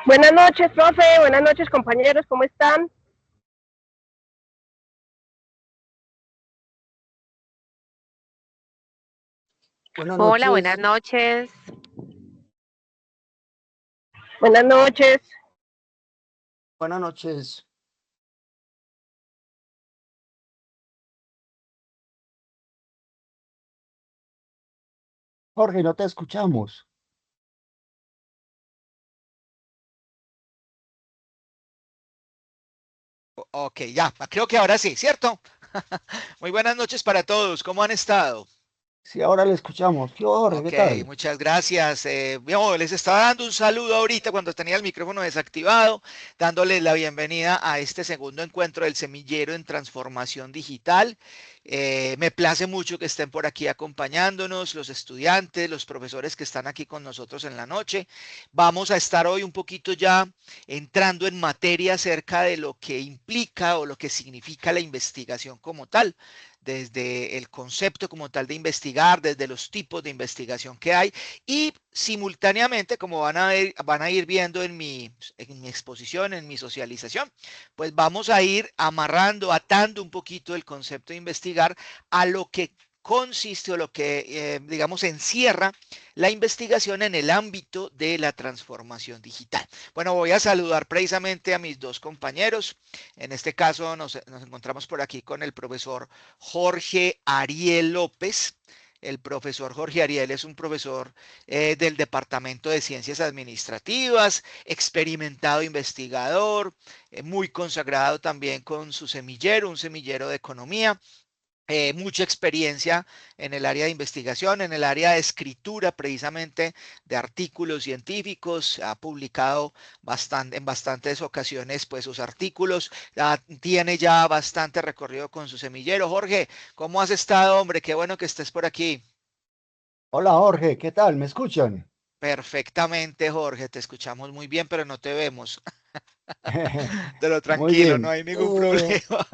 Buenas noches, profe. Buenas noches, compañeros. ¿Cómo están? Buenas Hola, buenas noches. noches. Buenas noches. Buenas noches. Jorge, no te escuchamos. Ok, ya, creo que ahora sí, ¿cierto? Muy buenas noches para todos, ¿cómo han estado? Sí, ahora le escuchamos. ¿Qué Jorge? ¿Qué Ok, tal? muchas gracias. Les estaba dando un saludo ahorita cuando tenía el micrófono desactivado, dándoles la bienvenida a este segundo encuentro del semillero en transformación digital. Me place mucho que estén por aquí acompañándonos, los estudiantes, los profesores que están aquí con nosotros en la noche. Vamos a estar hoy un poquito ya entrando en materia acerca de lo que implica o lo que significa la investigación como tal, desde el concepto como tal de investigar, desde los tipos de investigación que hay y simultáneamente, como van a ir viendo en mi exposición, en mi socialización, pues vamos a ir amarrando, atando un poquito el concepto de investigar a lo que consiste o lo que, digamos, encierra la investigación en el ámbito de la transformación digital. Bueno, voy a saludar precisamente a mis dos compañeros. En este caso nos encontramos por aquí con el profesor Jorge Ariel López. El profesor Jorge Ariel es un profesor del Departamento de Ciencias Administrativas, experimentado investigador, muy consagrado también con su semillero, un semillero de economía. Mucha experiencia en el área de investigación, en el área de escritura precisamente de artículos científicos, ha publicado en bastantes ocasiones pues sus artículos, tiene ya bastante recorrido con su semillero. Jorge, ¿cómo has estado, hombre? Qué bueno que estés por aquí. Hola Jorge, ¿qué tal? ¿Me escuchan? Perfectamente, Jorge, te escuchamos muy bien, pero no te vemos. De lo Muy tranquilo, no bien. hay ningún problema.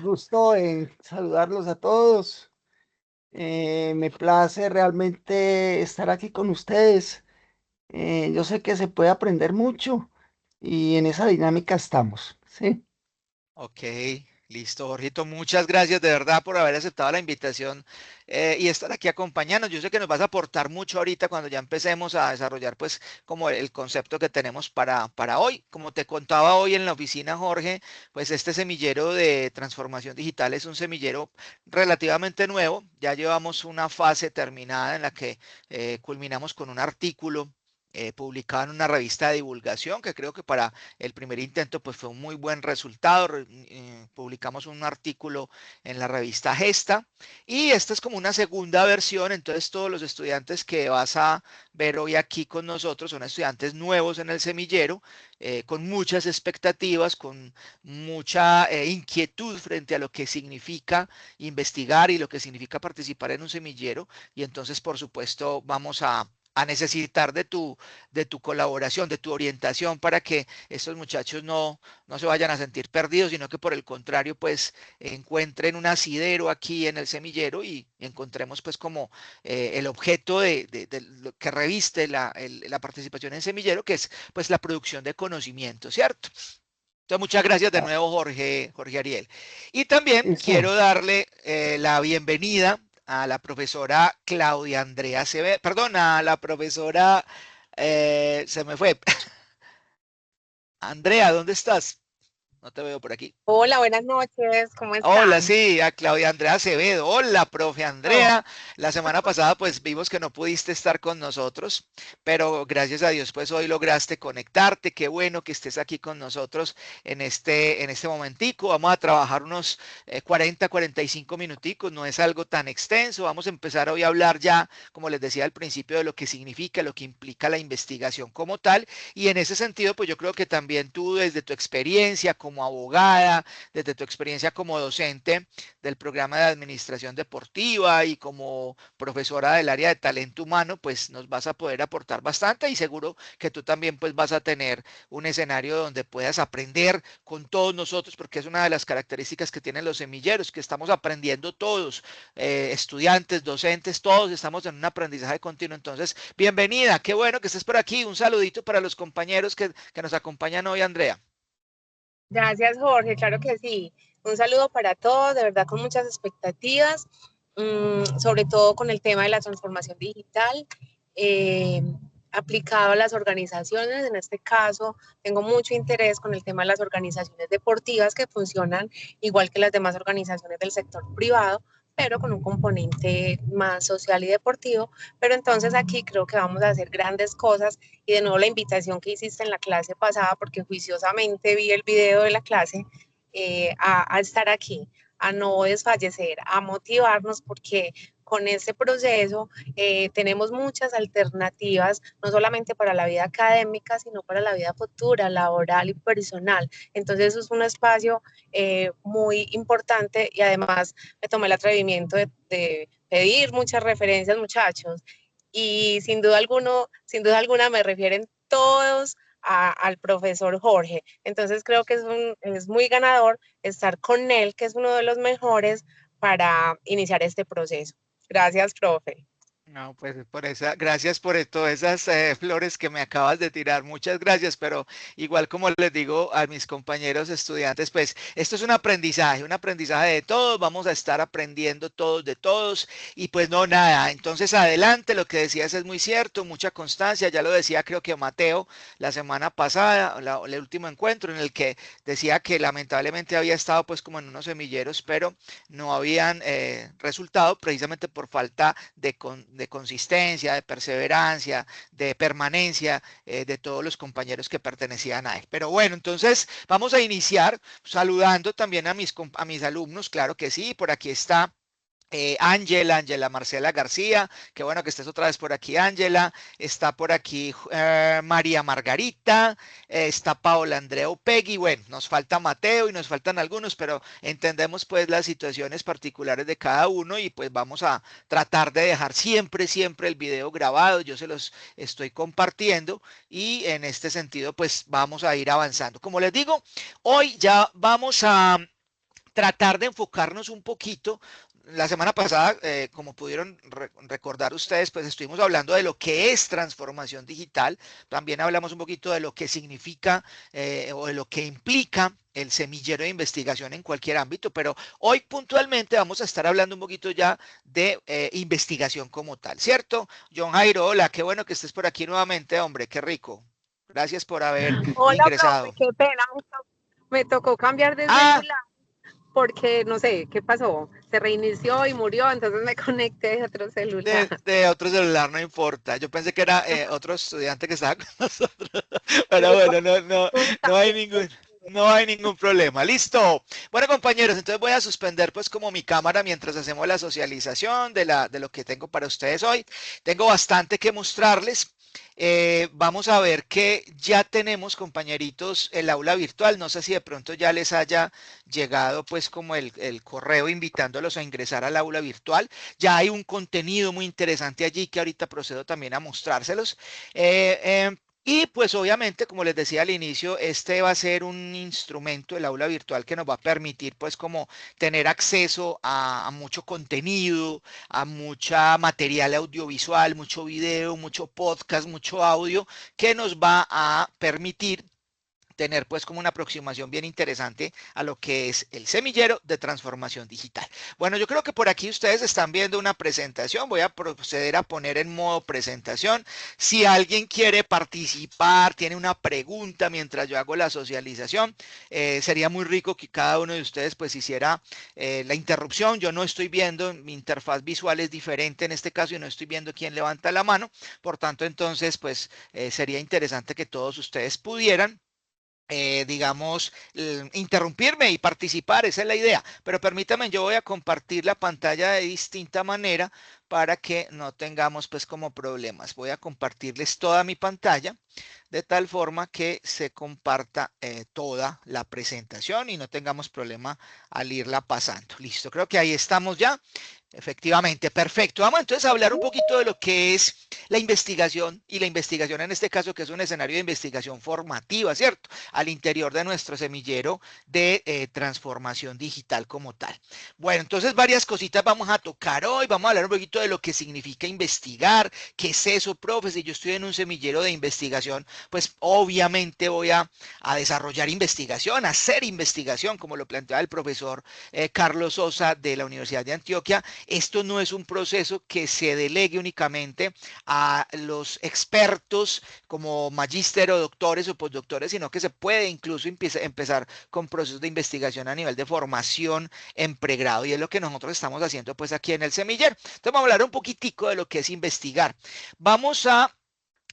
Gusto en saludarlos a todos. Me place realmente estar aquí con ustedes. Yo sé que se puede aprender mucho y en esa dinámica estamos. Sí. Ok, listo, Jorgito. Muchas gracias de verdad por haber aceptado la invitación y estar aquí acompañándonos. Yo sé que nos vas a aportar mucho ahorita cuando ya empecemos a desarrollar pues como el concepto que tenemos para hoy. Como te contaba hoy en la oficina, Jorge, pues este semillero de transformación digital es un semillero relativamente nuevo. Ya llevamos una fase terminada en la que culminamos con un artículo publicado en una revista de divulgación que creo que para el primer intento pues fue un muy buen resultado. Publicamos un artículo en la revista Gesta y esta es como una segunda versión. Entonces todos los estudiantes que vas a ver hoy aquí con nosotros son estudiantes nuevos en el semillero, con muchas expectativas, con mucha inquietud frente a lo que significa investigar y lo que significa participar en un semillero. Y entonces, por supuesto, vamos a necesitar de tu colaboración, de tu orientación para que estos muchachos no se vayan a sentir perdidos, sino que por el contrario, pues encuentren un asidero aquí en el semillero y encontremos pues como el objeto de lo que reviste la participación en semillero, que es pues la producción de conocimiento, ¿cierto? Entonces, muchas gracias de Ah, nuevo, Jorge Ariel. Y también listo. quiero darle la bienvenida a la profesora Claudia Andrea Acevedo, perdón, a la profesora, se me fue, Andrea, ¿dónde estás? No te veo por aquí. Hola, buenas noches. ¿Cómo Hola, están? sí, a Claudia Andrea Acevedo. Hola, profe Oh, Andrea. La semana pasada pues vimos que no pudiste estar con nosotros, pero gracias a Dios pues hoy lograste conectarte. Qué bueno que estés aquí con nosotros en este momentico. Vamos a trabajar unos 40, 45 minuticos, no es algo tan extenso. Vamos a empezar hoy a hablar ya, como les decía al principio, de lo que significa, lo que implica la investigación como tal. Y en ese sentido, pues yo creo que también tú desde tu experiencia como abogada, desde tu experiencia como docente del programa de administración deportiva y como profesora del área de talento humano, pues nos vas a poder aportar bastante y seguro que tú también pues vas a tener un escenario donde puedas aprender con todos nosotros, porque es una de las características que tienen los semilleros, que estamos aprendiendo todos, estudiantes, docentes, todos estamos en un aprendizaje continuo. Entonces, bienvenida, qué bueno que estés por aquí. Un saludito para los compañeros que nos acompañan hoy, Andrea. Gracias, Jorge, claro que sí. Un saludo para todos, de verdad con muchas expectativas, sobre todo con el tema de la transformación digital, eh, aplicado a las organizaciones. En este caso, tengo mucho interés con el tema de las organizaciones deportivas que funcionan igual que las demás organizaciones del sector privado, pero con un componente más social y deportivo. Pero entonces aquí creo que vamos a hacer grandes cosas y de nuevo la invitación que hiciste en la clase pasada, porque juiciosamente vi el video de la clase, a estar aquí, a no desfallecer, a motivarnos, porque con este proceso tenemos muchas alternativas, no solamente para la vida académica, sino para la vida futura, laboral y personal. Entonces eso es un espacio muy importante y además me tomé el atrevimiento de pedir muchas referencias, muchachos, y sin duda alguna me refieren todos al profesor Jorge. Entonces creo que es muy ganador estar con él, que es uno de los mejores para iniciar este proceso. Gracias, profe. No, pues gracias por todas esas flores que me acabas de tirar, muchas gracias, pero igual como les digo a mis compañeros estudiantes, pues esto es un aprendizaje de todos, vamos a estar aprendiendo todos de todos y pues no, nada, entonces adelante, lo que decías es muy cierto, mucha constancia, ya lo decía creo que Mateo la semana pasada, el último encuentro en el que decía que lamentablemente había estado pues como en unos semilleros, pero no habían resultado precisamente por falta de consistencia, de perseverancia, de permanencia de todos los compañeros que pertenecían a él. Pero bueno, entonces vamos a iniciar saludando también a mis alumnos, claro que sí, por aquí está Ángela Marcela García, qué bueno que estés otra vez por aquí, Ángela, está por aquí María Margarita, está Paola Andrea Upegui, bueno, nos falta Mateo y nos faltan algunos, pero entendemos pues las situaciones particulares de cada uno y pues vamos a tratar de dejar siempre el video grabado, yo se los estoy compartiendo y en este sentido pues vamos a ir avanzando. Como les digo, hoy ya vamos a tratar de enfocarnos un poquito. La semana pasada, como pudieron recordar ustedes, pues estuvimos hablando de lo que es transformación digital. También hablamos un poquito de lo que significa o de lo que implica el semillero de investigación en cualquier ámbito, pero hoy puntualmente vamos a estar hablando un poquito ya de investigación como tal, ¿cierto? John Jairo, hola, qué bueno que estés por aquí nuevamente, hombre, qué rico. Gracias por haber Hola, profe, ingresado. qué pena. Me tocó cambiar de Ah, celular porque no sé qué pasó. Se reinició y murió, entonces me conecté de otro celular. de otro celular, no importa. Yo pensé que era otro estudiante que estaba con nosotros. Pero bueno, no hay ningún problema. Listo. Bueno, compañeros, entonces voy a suspender pues como mi cámara mientras hacemos la socialización de lo que tengo para ustedes hoy. Tengo bastante que mostrarles. Vamos a ver que ya tenemos, compañeritos, el aula virtual. No sé si de pronto ya les haya llegado pues como el correo invitándolos a ingresar al aula virtual. Ya hay un contenido muy interesante allí que ahorita procedo también a mostrárselos. Eh, eh, y pues obviamente, como les decía al inicio, este va a ser un instrumento, el aula virtual, que nos va a permitir pues como tener acceso a mucho contenido, a mucha material audiovisual, mucho video, mucho podcast, mucho audio, que nos va a permitir tener pues como una aproximación bien interesante a lo que es el semillero de transformación digital. Bueno, yo creo que por aquí ustedes están viendo una presentación. Voy a proceder a poner en modo presentación. Si alguien quiere participar, tiene una pregunta mientras yo hago la socialización, sería muy rico que cada uno de ustedes pues hiciera la interrupción. Yo no estoy viendo, mi interfaz visual es diferente en este caso y no estoy viendo quién levanta la mano. Por tanto, entonces pues sería interesante que todos ustedes pudieran digamos, interrumpirme y participar, esa es la idea. Pero permítame, yo voy a compartir la pantalla de distinta manera para que no tengamos pues como problemas. Voy a compartirles toda mi pantalla de tal forma que se comparta toda la presentación y no tengamos problema al irla pasando. Listo, creo que ahí estamos ya. Efectivamente, perfecto. Vamos entonces a hablar un poquito de lo que es la investigación y la investigación en este caso que es un escenario de investigación formativa, ¿cierto? Al interior de nuestro semillero de transformación digital como tal. Bueno, entonces varias cositas vamos a tocar hoy. Vamos a hablar un poquito de lo que significa investigar, qué es eso, profe. Si yo estoy en un semillero de investigación, pues obviamente voy a desarrollar investigación, a hacer investigación, como lo planteaba el profesor Carlos Sosa de la Universidad de Antioquia. Esto no es un proceso que se delegue únicamente a los expertos como magíster o doctores o postdoctores, sino que se puede incluso empezar con procesos de investigación a nivel de formación en pregrado y es lo que nosotros estamos haciendo pues aquí en el semillero. Entonces vamos a hablar un poquitico de lo que es investigar. Vamos a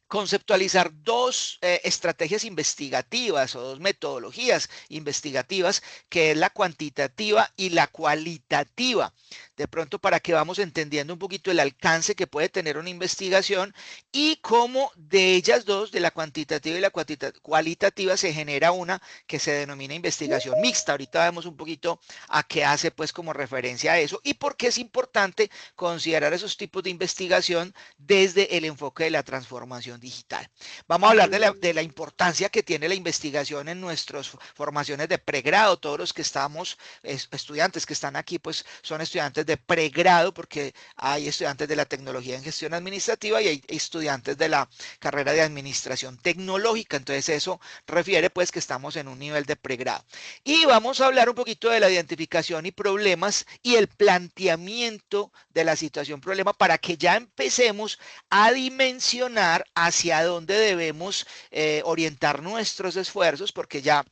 conceptualizar dos estrategias investigativas o dos metodologías investigativas, que es la cuantitativa y la cualitativa. De pronto para que vamos entendiendo un poquito el alcance que puede tener una investigación y cómo de ellas dos, de la cuantitativa y la cualitativa, se genera una que se denomina investigación mixta. Ahorita vemos un poquito a qué hace pues como referencia a eso y por qué es importante considerar esos tipos de investigación desde el enfoque de la transformación digital. Vamos a hablar de la importancia que tiene la investigación en nuestras formaciones de pregrado. Todos los que estamos, estudiantes que están aquí, pues son estudiantes de pregrado, porque hay estudiantes de la tecnología en gestión administrativa y hay estudiantes de la carrera de administración tecnológica. Entonces eso refiere pues que estamos en un nivel de pregrado. Y vamos a hablar un poquito de la identificación y problemas y el planteamiento de la situación problema para que ya empecemos a dimensionar hacia dónde debemos orientar nuestros esfuerzos, porque ya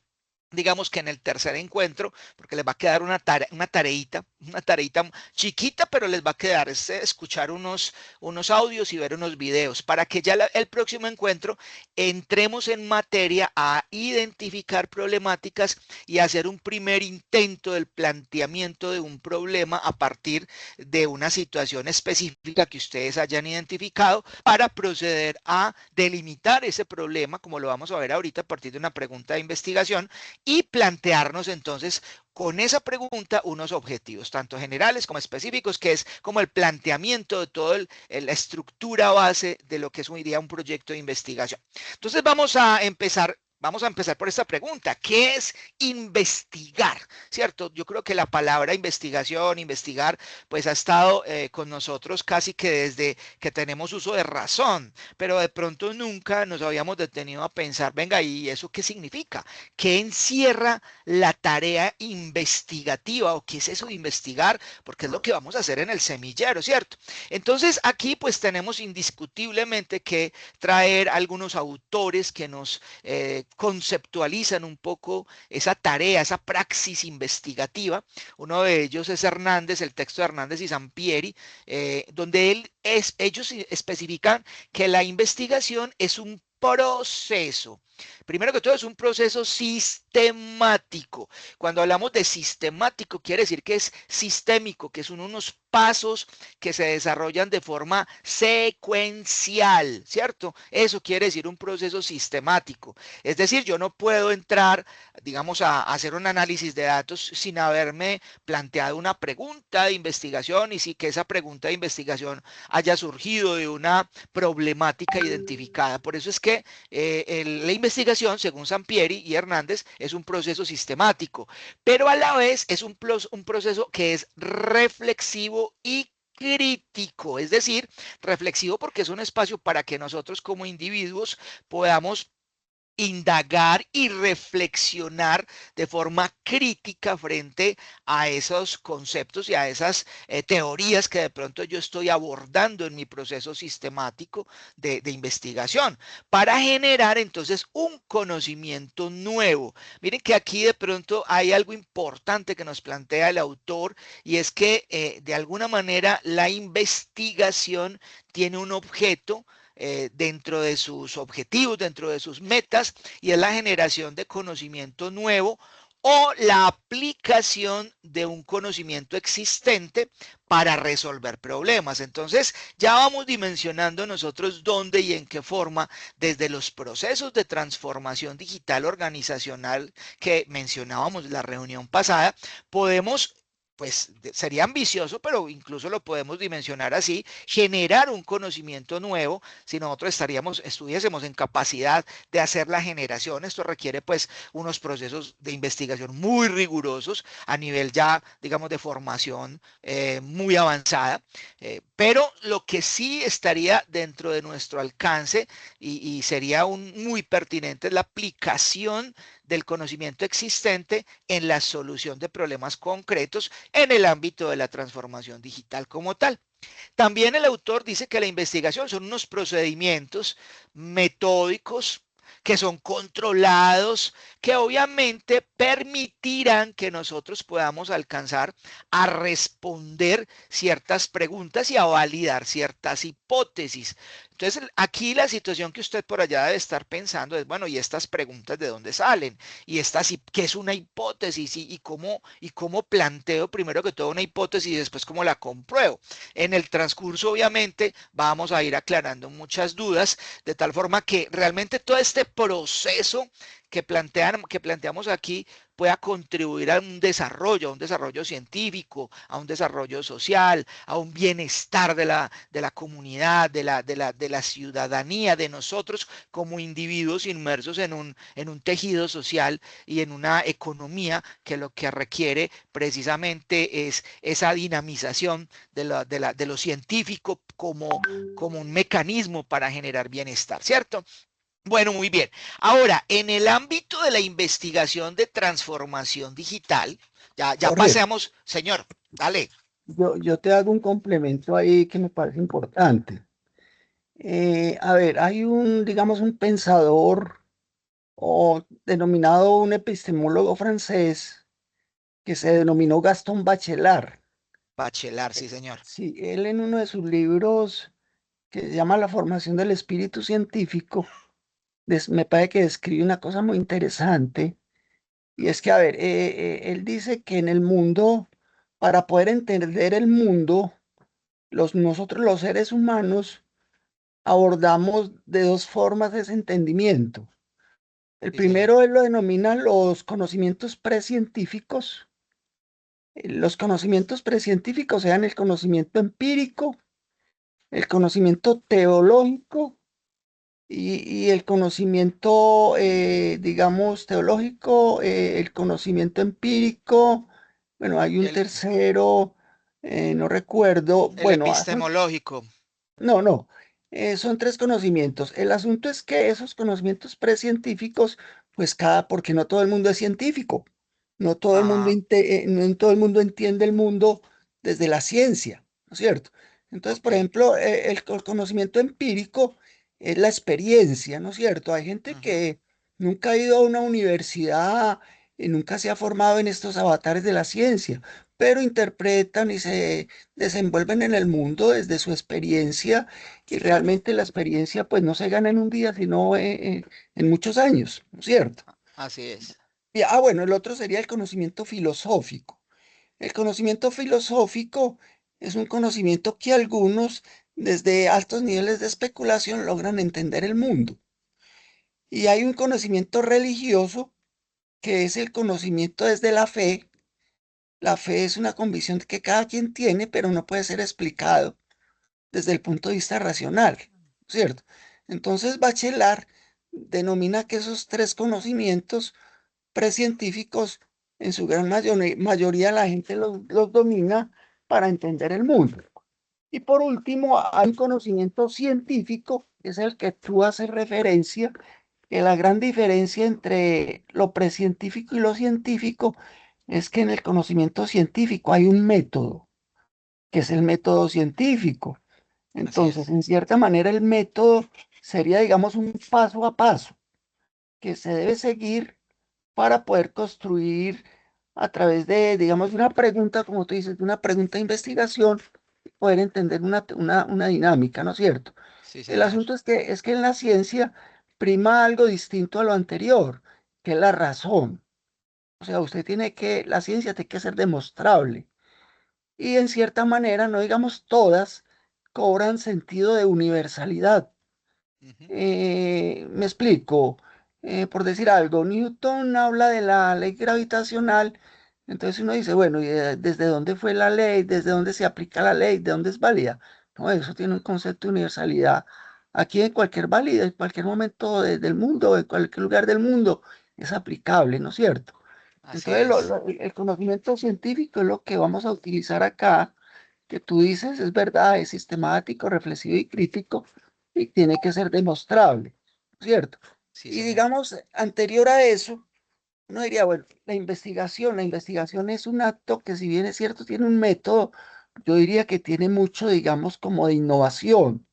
digamos que en el tercer encuentro, porque les va a quedar una tareita chiquita, pero les va a quedar escuchar unos audios y ver unos videos, para que ya el próximo encuentro entremos en materia a identificar problemáticas y hacer un primer intento del planteamiento de un problema a partir de una situación específica que ustedes hayan identificado, para proceder a delimitar ese problema, como lo vamos a ver ahorita a partir de una pregunta de investigación, y plantearnos entonces con esa pregunta unos objetivos, tanto generales como específicos, que es como el planteamiento de toda la estructura base de lo que es hoy día un proyecto de investigación. Entonces vamos a empezar por esta pregunta. ¿Qué es investigar? ¿Cierto? Yo creo que la palabra investigación, investigar, pues ha estado con nosotros casi que desde que tenemos uso de razón, pero de pronto nunca nos habíamos detenido a pensar, venga, ¿y eso qué significa? ¿Qué encierra la tarea investigativa o qué es eso de investigar? Porque es lo que vamos a hacer en el semillero, ¿cierto? Entonces aquí pues tenemos indiscutiblemente que traer algunos autores que nos conceptualizan un poco esa tarea, esa praxis investigativa. Uno de ellos es Hernández, el texto de Hernández y Sampieri, donde ellos especifican que la investigación es un proceso. Primero que todo es un proceso sistemático. Cuando hablamos de sistemático quiere decir que es sistémico, que son unos pasos que se desarrollan de forma secuencial, ¿cierto? Eso quiere decir un proceso sistemático. Es decir, yo no puedo entrar, digamos, a hacer un análisis de datos sin haberme planteado una pregunta de investigación y sí que esa pregunta de investigación haya surgido de una problemática identificada. Por eso es que la investigación, según Sampieri y Hernández, es un proceso sistemático, pero a la vez es un proceso que es reflexivo y crítico, es decir, reflexivo porque es un espacio para que nosotros como individuos podamos indagar y reflexionar de forma crítica frente a esos conceptos y a esas teorías que de pronto yo estoy abordando en mi proceso sistemático de investigación, para generar entonces un conocimiento nuevo. Miren que aquí de pronto hay algo importante que nos plantea el autor, y es que de alguna manera la investigación tiene un objeto dentro de sus objetivos, dentro de sus metas, y es la generación de conocimiento nuevo o la aplicación de un conocimiento existente para resolver problemas. Entonces, ya vamos dimensionando nosotros dónde y en qué forma, desde los procesos de transformación digital organizacional que mencionábamos en la reunión pasada, podemos, pues sería ambicioso, pero incluso lo podemos dimensionar así, generar un conocimiento nuevo si nosotros estuviésemos en capacidad de hacer la generación. Esto requiere pues unos procesos de investigación muy rigurosos a nivel ya, digamos, de formación muy avanzada, pero lo que sí estaría dentro de nuestro alcance y sería muy pertinente es la aplicación del conocimiento existente en la solución de problemas concretos en el ámbito de la transformación digital como tal. También el autor dice que la investigación son unos procedimientos metódicos que son controlados, que obviamente permitirán que nosotros podamos alcanzar a responder ciertas preguntas y a validar ciertas hipótesis. Entonces, aquí la situación que usted por allá debe estar pensando es, bueno, ¿y estas preguntas de dónde salen? ¿Y qué es una hipótesis? ¿Y cómo planteo primero que todo una hipótesis y después cómo la compruebo? En el transcurso, obviamente, vamos a ir aclarando muchas dudas, de tal forma que realmente todo este proceso que planteamos aquí pueda contribuir a un desarrollo científico, a un desarrollo social, a un bienestar de la comunidad, de la ciudadanía, de nosotros como individuos inmersos en un tejido social y en una economía que lo que requiere precisamente es esa dinamización de lo científico como un mecanismo para generar bienestar, ¿cierto? Bueno, muy bien. Ahora, en el ámbito de la investigación de transformación digital, ya Jorge, paseamos, señor, dale. yo te hago un complemento ahí que me parece importante. A ver, hay digamos, un pensador o denominado un epistemólogo francés que se denominó Gaston Bachelard. Bachelar, sí, señor. Sí, él en uno de sus libros que se llama La formación del espíritu científico, me parece que describe una cosa muy interesante, y es que, a ver, él dice que en el mundo, para poder entender el mundo, nosotros los seres humanos abordamos de dos formas ese entendimiento. El Sí, señor. primero él lo denomina los conocimientos precientíficos. Los conocimientos precientíficos sean el conocimiento empírico, el conocimiento teológico y el conocimiento, digamos, teológico, el conocimiento empírico. Bueno, hay Y un tercero, no recuerdo. el Bueno, epistemológico. no, no, son tres conocimientos. El asunto es que esos conocimientos precientíficos, pues porque no todo el mundo es científico, no todo el mundo, Ajá, no todo el mundo entiende el mundo desde la ciencia, ¿no es cierto? Entonces, ok. por ejemplo, el conocimiento empírico es la experiencia, ¿no es cierto? Hay gente Ujú, que nunca ha ido a una universidad y nunca se ha formado en estos avatares de la ciencia, pero interpretan y se desenvuelven en el mundo desde su experiencia, y realmente la experiencia pues no se gana en un día, sino en muchos años, ¿no es cierto? así es. Bueno, el otro sería el conocimiento filosófico. El conocimiento filosófico es un conocimiento que algunos, desde altos niveles de especulación, logran entender el mundo. Y hay un conocimiento religioso, que es el conocimiento desde la fe. La fe es una convicción que cada quien tiene, pero no puede ser explicado desde el punto de vista racional, ¿cierto? Entonces, Bachelard denomina que esos tres conocimientos precientíficos, en su gran mayoría la gente los domina para entender el mundo. Y por último, hay un conocimiento científico, que es el que tú haces referencia, que la gran diferencia entre lo precientífico y lo científico es que en el conocimiento científico hay un método, que es el método científico. Así Entonces, es. en cierta manera, el método sería, digamos, un paso a paso que se debe seguir para poder construir a través de, digamos, de una pregunta, como tú dices, de una pregunta de investigación, poder entender una dinámica, ¿no es cierto? Sí, El señor. asunto es que en la ciencia prima algo distinto a lo anterior, que es la razón. O sea, la ciencia tiene que ser demostrable. Y en cierta manera, no digamos todas, cobran sentido de universalidad. Ujú. Me explico. Por decir algo, Newton habla de la ley gravitacional, entonces uno dice, bueno, ¿y desde dónde fue la ley? ¿Desde dónde se aplica la ley? ¿De dónde es válida? No, eso tiene un concepto de universalidad. Aquí en cualquier válida, en cualquier momento del mundo, en cualquier lugar del mundo, es aplicable, ¿no es cierto? Así Entonces, es. el conocimiento científico es lo que vamos a utilizar acá, que tú dices, es verdad, es sistemático, reflexivo y crítico, y tiene que ser demostrable, ¿cierto? Sí, Y señor. digamos, anterior a eso, uno diría, bueno, la investigación es un acto que si bien es cierto, tiene un método, yo diría que tiene mucho, digamos, como de innovación,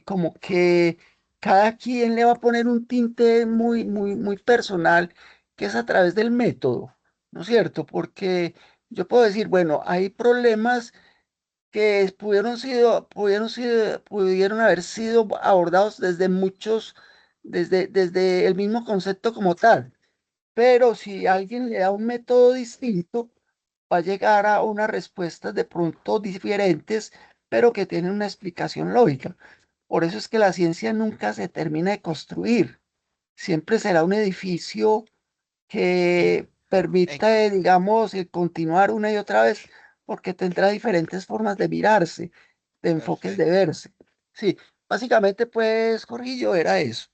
como que cada quien le va a poner un tinte muy, muy, muy personal, que es a través del método, ¿no es cierto? Porque yo puedo decir, bueno, hay problemas que pudieron haber sido abordados desde el mismo concepto como tal. Pero si alguien le da un método distinto, va a llegar a unas respuestas de pronto diferentes, pero que tienen una explicación lógica. Por eso es que la ciencia nunca se termina de construir. Siempre será un edificio En- que en- permita, digamos, continuar una y otra vez, porque tendrá diferentes formas de mirarse, de enfoques de Perfecto. verse. Sí, básicamente, pues, Jorgillo, era eso.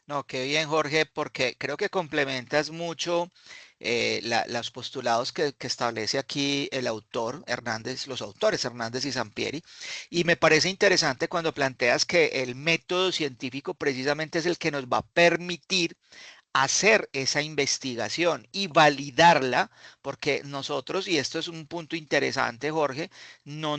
No, qué bien, Jorge, porque creo que complementas mucho los postulados que establece aquí el autor Hernández, los autores Hernández y Sampieri. Y me parece interesante cuando planteas que el método científico precisamente es el que nos va a permitir hacer esa investigación y validarla, porque nosotros, y esto es un punto interesante, Jorge, no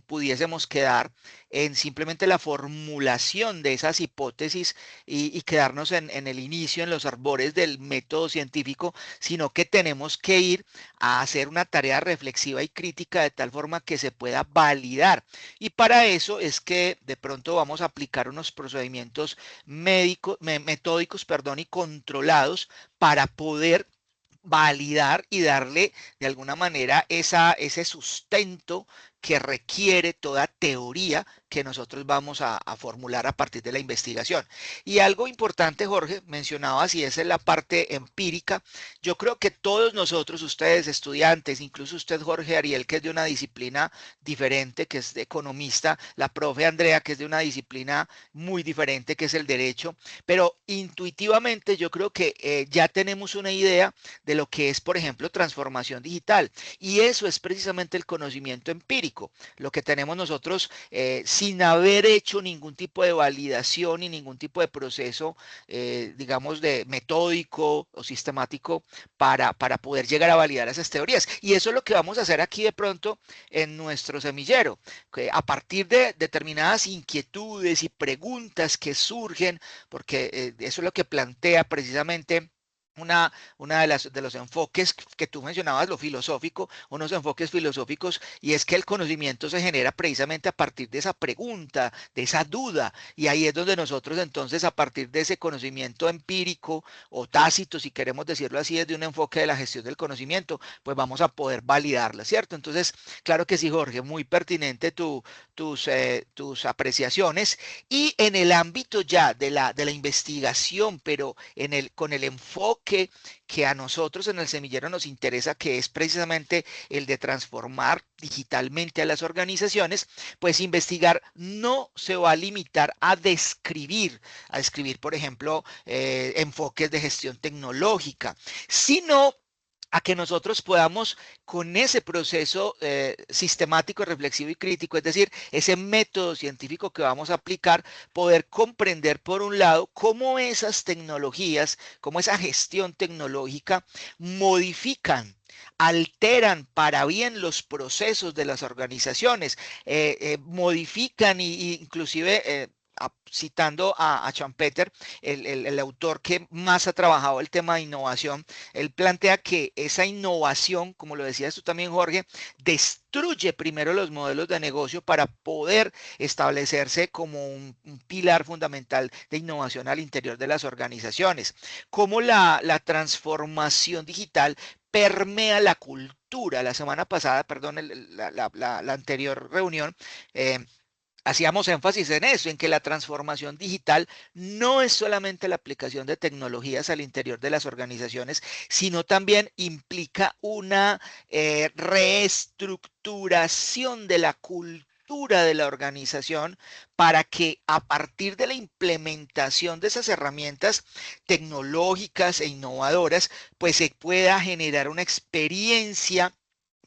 pudiésemos quedar en simplemente la formulación de esas hipótesis y quedarnos en el inicio, en los arbores del método científico, sino que tenemos que ir a hacer una tarea reflexiva y crítica de tal forma que se pueda validar. Y para eso es que de pronto vamos a aplicar unos procedimientos metódicos, perdón, y controlados para poder validar y darle de alguna manera ese sustento que requiere toda teoría que nosotros vamos a formular a partir de la investigación. Y algo importante, Jorge, mencionabas, y esa es la parte empírica. Yo creo que todos nosotros, ustedes estudiantes, incluso usted, Jorge Ariel, que es de una disciplina diferente, que es de economista, la profe Andrea, que es de una disciplina muy diferente, que es el derecho, pero intuitivamente yo creo que ya tenemos una idea de lo que es, por ejemplo, transformación digital. Y eso es precisamente el conocimiento empírico, lo que tenemos nosotros sin haber hecho ningún tipo de validación y ningún tipo de proceso, digamos, de metódico o sistemático para poder llegar a validar esas teorías. Y eso es lo que vamos a hacer aquí de pronto en nuestro semillero, que a partir de determinadas inquietudes y preguntas que surgen, porque eso es lo que plantea precisamente una de los enfoques que tú mencionabas, lo filosófico, unos enfoques filosóficos, y es que el conocimiento se genera precisamente a partir de esa pregunta, de esa duda, y ahí es donde nosotros entonces a partir de ese conocimiento empírico o tácito, si queremos decirlo así, desde un enfoque de la gestión del conocimiento, pues vamos a poder validarla, ¿cierto? Entonces, claro que sí, Jorge, muy pertinente tus apreciaciones, y en el ámbito ya de la investigación, pero con el enfoque que a nosotros en el semillero nos interesa, que es precisamente el de transformar digitalmente a las organizaciones, pues investigar no se va a limitar a describir, por ejemplo, enfoques de gestión tecnológica, sino a que nosotros podamos con ese proceso sistemático, reflexivo y crítico, es decir, ese método científico que vamos a aplicar, poder comprender por un lado cómo esas tecnologías, cómo esa gestión tecnológica modifican, alteran para bien los procesos de las organizaciones, modifican y inclusive citando a Schumpeter, el autor que más ha trabajado el tema de innovación, él plantea que esa innovación, como lo decías tú también, Jorge, destruye primero los modelos de negocio para poder establecerse como un pilar fundamental de innovación al interior de las organizaciones. Como la transformación digital permea la cultura. La semana pasada, perdón, la anterior reunión, hacíamos énfasis en eso, en que la transformación digital no es solamente la aplicación de tecnologías al interior de las organizaciones, sino también implica una reestructuración de la cultura de la organización para que a partir de la implementación de esas herramientas tecnológicas e innovadoras, pues se pueda generar una experiencia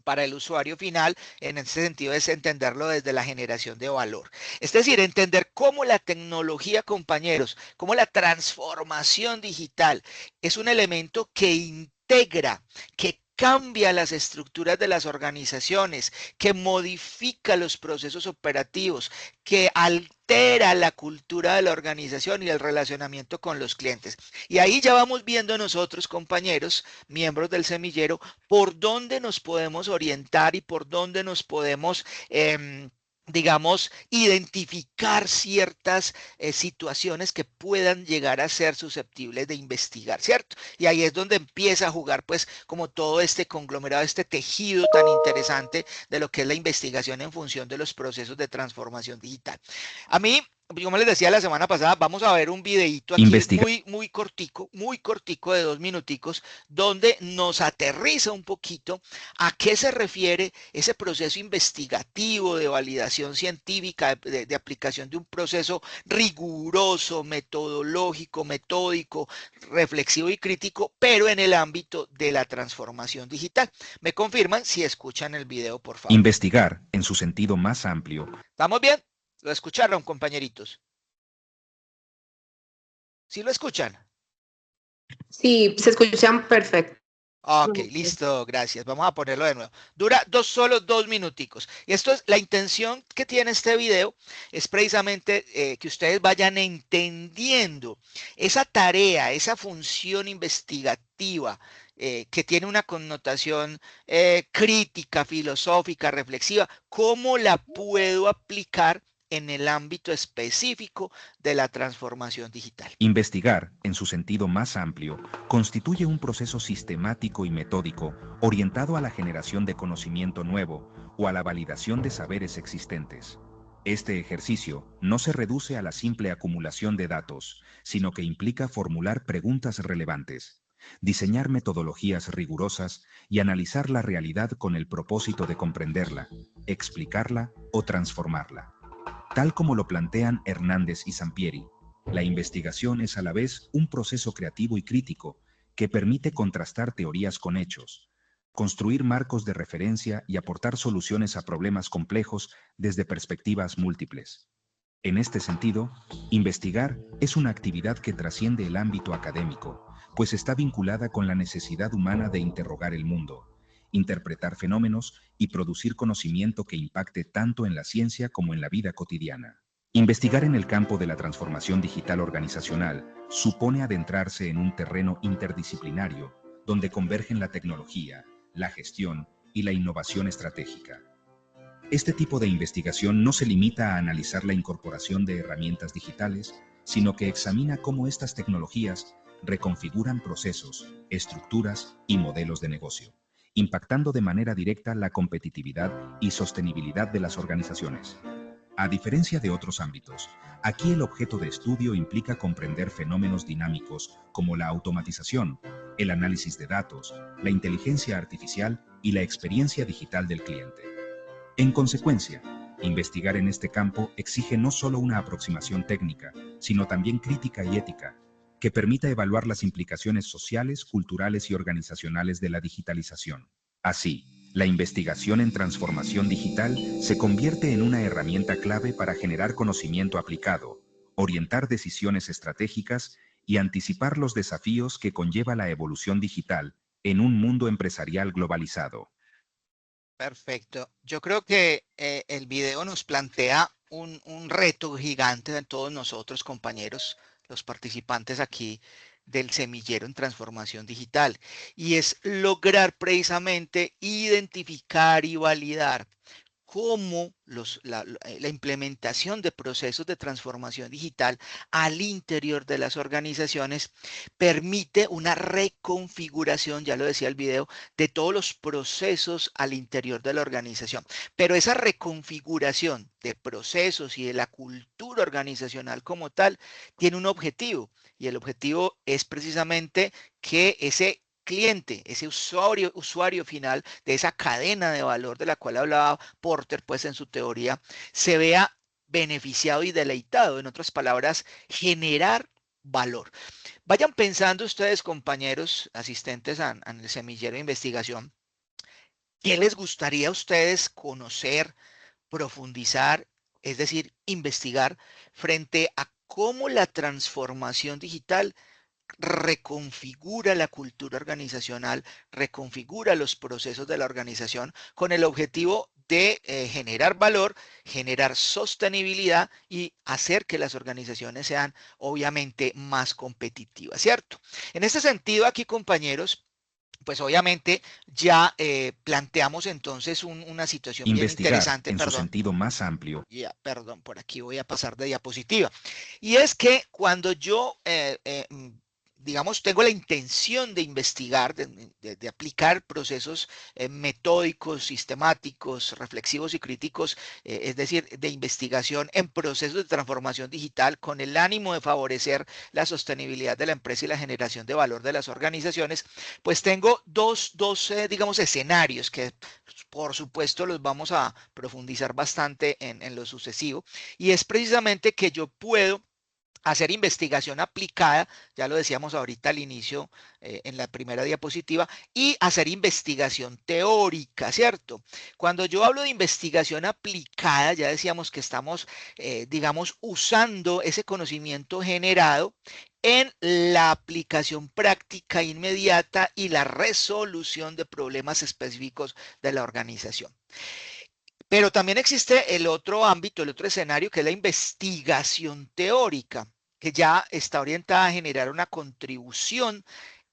para el usuario final. En ese sentido es entenderlo desde la generación de valor. Es decir, entender cómo la tecnología, compañeros, cómo la transformación digital es un elemento que integra, que cambia las estructuras de las organizaciones, que modifica los procesos operativos, que altera la cultura de la organización y el relacionamiento con los clientes. Y ahí ya vamos viendo nosotros, compañeros, miembros del semillero, por dónde nos podemos orientar y por dónde nos podemos digamos, identificar ciertas situaciones que puedan llegar a ser susceptibles de investigar, ¿cierto? Y ahí es donde empieza a jugar, pues, como todo este conglomerado, este tejido tan interesante de lo que es la investigación en función de los procesos de transformación digital. A mí, como les decía la semana pasada, vamos a ver un videíto aquí muy cortico de 2 minuticos, donde nos aterriza un poquito a qué se refiere ese proceso investigativo de validación científica, de aplicación de un proceso riguroso, metodológico, metódico, reflexivo y crítico, pero en el ámbito de la transformación digital. ¿Me confirman si escuchan el video, por favor? Investigar, en su sentido más amplio. ¿Estamos bien? ¿Lo escucharon, compañeritos? ¿Sí lo escuchan? Sí, se escuchan perfecto. Ok, listo, gracias. Vamos a ponerlo de nuevo. Dura solo 2 minuticos. Y esto es la intención que tiene este video, es precisamente que ustedes vayan entendiendo esa tarea, esa función investigativa que tiene una connotación crítica, filosófica, reflexiva. ¿Cómo la puedo aplicar en el ámbito específico de la transformación digital? Investigar, en su sentido más amplio, constituye un proceso sistemático y metódico orientado a la generación de conocimiento nuevo o a la validación de saberes existentes. Este ejercicio no se reduce a la simple acumulación de datos, sino que implica formular preguntas relevantes, diseñar metodologías rigurosas y analizar la realidad con el propósito de comprenderla, explicarla o transformarla. Tal como lo plantean Hernández y Sampieri, la investigación es a la vez un proceso creativo y crítico que permite contrastar teorías con hechos, construir marcos de referencia y aportar soluciones a problemas complejos desde perspectivas múltiples. En este sentido, investigar es una actividad que trasciende el ámbito académico, pues está vinculada con la necesidad humana de interrogar el mundo, interpretar fenómenos y producir conocimiento que impacte tanto en la ciencia como en la vida cotidiana. Investigar en el campo de la transformación digital organizacional supone adentrarse en un terreno interdisciplinario donde convergen la tecnología, la gestión y la innovación estratégica. Este tipo de investigación no se limita a analizar la incorporación de herramientas digitales, sino que examina cómo estas tecnologías reconfiguran procesos, estructuras y modelos de negocio, impactando de manera directa la competitividad y sostenibilidad de las organizaciones. A diferencia de otros ámbitos, aquí el objeto de estudio implica comprender fenómenos dinámicos como la automatización, el análisis de datos, la inteligencia artificial y la experiencia digital del cliente. En consecuencia, investigar en este campo exige no solo una aproximación técnica, sino también crítica y ética, que permita evaluar las implicaciones sociales, culturales y organizacionales de la digitalización. Así, la investigación en transformación digital se convierte en una herramienta clave para generar conocimiento aplicado, orientar decisiones estratégicas y anticipar los desafíos que conlleva la evolución digital en un mundo empresarial globalizado. Perfecto. Yo creo que el video nos plantea un reto gigante de todos nosotros, compañeros, los participantes aquí del semillero en transformación digital, y es lograr precisamente identificar y validar cómo la implementación de procesos de transformación digital al interior de las organizaciones permite una reconfiguración, ya lo decía el video, de todos los procesos al interior de la organización. Pero esa reconfiguración de procesos y de la cultura organizacional como tal tiene un objetivo, y el objetivo es precisamente que ese cliente, ese usuario final de esa cadena de valor de la cual hablaba Porter, pues en su teoría, se vea beneficiado y deleitado. En otras palabras, generar valor. Vayan pensando ustedes, compañeros asistentes en el semillero de investigación, ¿qué les gustaría a ustedes conocer, profundizar, es decir, investigar frente a cómo la transformación digital reconfigura la cultura organizacional, reconfigura los procesos de la organización con el objetivo de generar valor, generar sostenibilidad y hacer que las organizaciones sean obviamente más competitivas, ¿cierto? En este sentido, aquí, compañeros, pues obviamente ya planteamos entonces una situación bien Investigar, interesante, en su perdón. sentido más amplio. Ya, perdón, por aquí voy a pasar de diapositiva. Y es que cuando yo, digamos, tengo la intención de investigar, de aplicar procesos metódicos, sistemáticos, reflexivos y críticos, es decir, de investigación en procesos de transformación digital con el ánimo de favorecer la sostenibilidad de la empresa y la generación de valor de las organizaciones, pues tengo dos digamos, escenarios que por supuesto los vamos a profundizar bastante en lo sucesivo, y es precisamente que yo puedo hacer investigación aplicada, ya lo decíamos ahorita al inicio en la primera diapositiva, y hacer investigación teórica, ¿cierto? Cuando yo hablo de investigación aplicada, ya decíamos que estamos, digamos, usando ese conocimiento generado en la aplicación práctica inmediata y la resolución de problemas específicos de la organización. Pero también existe el otro ámbito, el otro escenario, que es la investigación teórica, que ya está orientada a generar una contribución,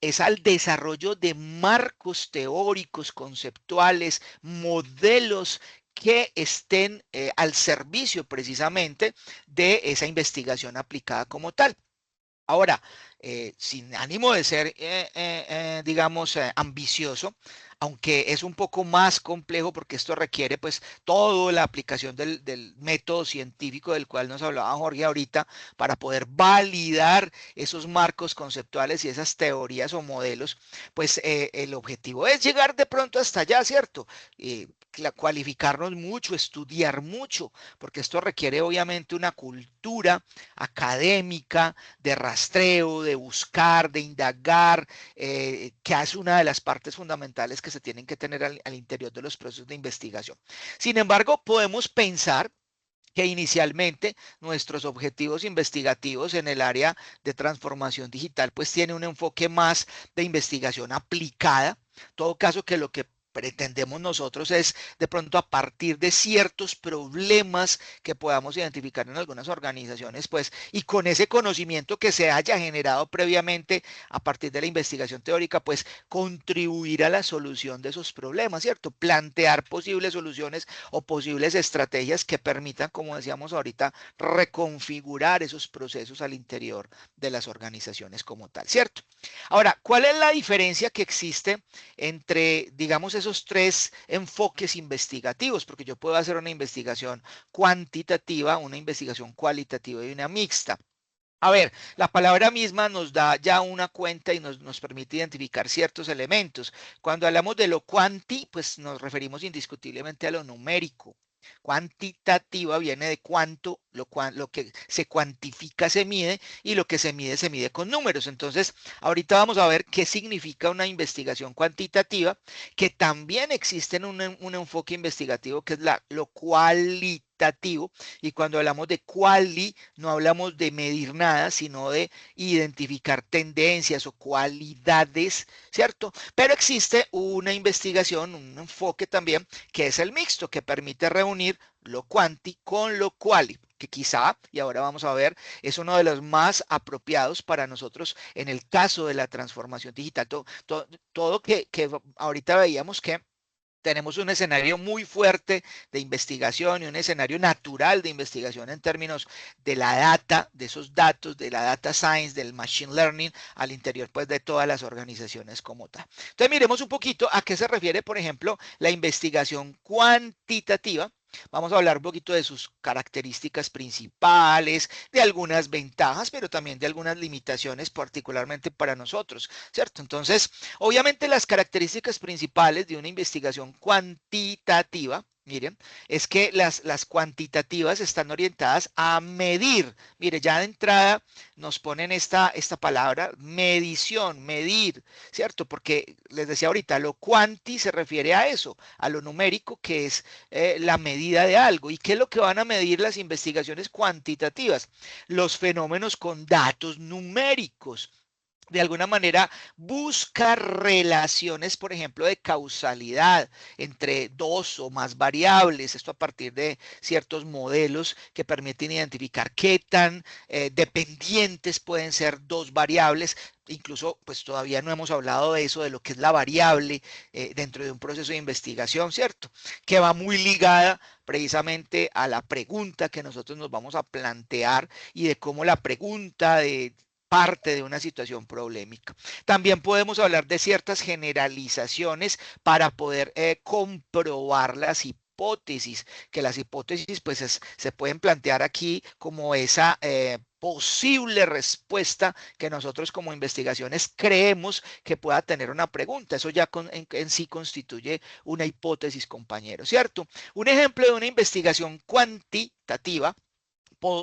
es al desarrollo de marcos teóricos, conceptuales, modelos que estén al servicio precisamente de esa investigación aplicada como tal. Ahora, sin ánimo de ser, digamos, ambicioso, aunque es un poco más complejo porque esto requiere pues toda la aplicación del método científico del cual nos hablaba Jorge ahorita para poder validar esos marcos conceptuales y esas teorías o modelos, pues el objetivo es llegar de pronto hasta allá, ¿cierto? Cualificarnos mucho, estudiar mucho, porque esto requiere obviamente una cultura académica, de rastreo, de buscar, de indagar, que es una de las partes fundamentales que se tienen que tener al interior de los procesos de investigación. Sin embargo, podemos pensar que inicialmente nuestros objetivos investigativos en el área de transformación digital pues tiene un enfoque más de investigación aplicada. En todo caso, que lo que pretendemos nosotros es de pronto a partir de ciertos problemas que podamos identificar en algunas organizaciones, pues, y con ese conocimiento que se haya generado previamente a partir de la investigación teórica, pues, contribuir a la solución de esos problemas, ¿cierto? Plantear posibles soluciones o posibles estrategias que permitan, como decíamos ahorita, reconfigurar esos procesos al interior de las organizaciones como tal, ¿cierto? Ahora, ¿cuál es la diferencia que existe entre, digamos, esos tres enfoques investigativos? Porque yo puedo hacer una investigación cuantitativa, una investigación cualitativa y una mixta. A ver, la palabra misma nos da ya una cuenta y nos permite identificar ciertos elementos. Cuando hablamos de lo cuanti, pues nos referimos indiscutiblemente a lo numérico. Cuantitativa viene de cuánto, lo que se cuantifica se mide, y lo que se mide con números. Entonces, ahorita vamos a ver qué significa una investigación cuantitativa, que también existe en un enfoque investigativo que es lo cualitativo. cualitativo, y cuando hablamos de quali no hablamos de medir nada, sino de identificar tendencias o cualidades, ¿cierto? Pero existe una investigación, un enfoque también, que es el mixto, que permite reunir lo quanti con lo quali, que quizá, y ahora vamos a ver, es uno de los más apropiados para nosotros en el caso de la transformación digital. Todo que ahorita veíamos que tenemos un escenario muy fuerte de investigación y un escenario natural de investigación en términos de la data, de esos datos, de la data science, del machine learning al interior pues de todas las organizaciones como tal. Entonces miremos un poquito a qué se refiere, por ejemplo, la investigación cuantitativa. Vamos a hablar un poquito de sus características principales, de algunas ventajas, pero también de algunas limitaciones, particularmente para nosotros, ¿cierto? Entonces, obviamente las características principales de una investigación cuantitativa, miren, es que las cuantitativas están orientadas a medir. Mire, ya de entrada nos ponen esta palabra, medición, medir, ¿cierto? Porque les decía ahorita, lo cuanti se refiere a eso, a lo numérico, que es la medida de algo. ¿Y qué es lo que van a medir las investigaciones cuantitativas? Los fenómenos con datos numéricos. De alguna manera busca relaciones, por ejemplo, de causalidad entre dos o más variables, esto a partir de ciertos modelos que permiten identificar qué tan dependientes pueden ser dos variables. Incluso, pues todavía no hemos hablado de eso, de lo que es la variable dentro de un proceso de investigación, ¿cierto? Que va muy ligada precisamente a la pregunta que nosotros nos vamos a plantear y de cómo la pregunta de parte de una situación problemática. También podemos hablar de ciertas generalizaciones para poder comprobar las hipótesis, que las hipótesis pues se pueden plantear aquí como esa posible respuesta que nosotros como investigaciones creemos que pueda tener una pregunta. Eso ya en sí constituye una hipótesis, compañero, ¿cierto? Un ejemplo de una investigación cuantitativa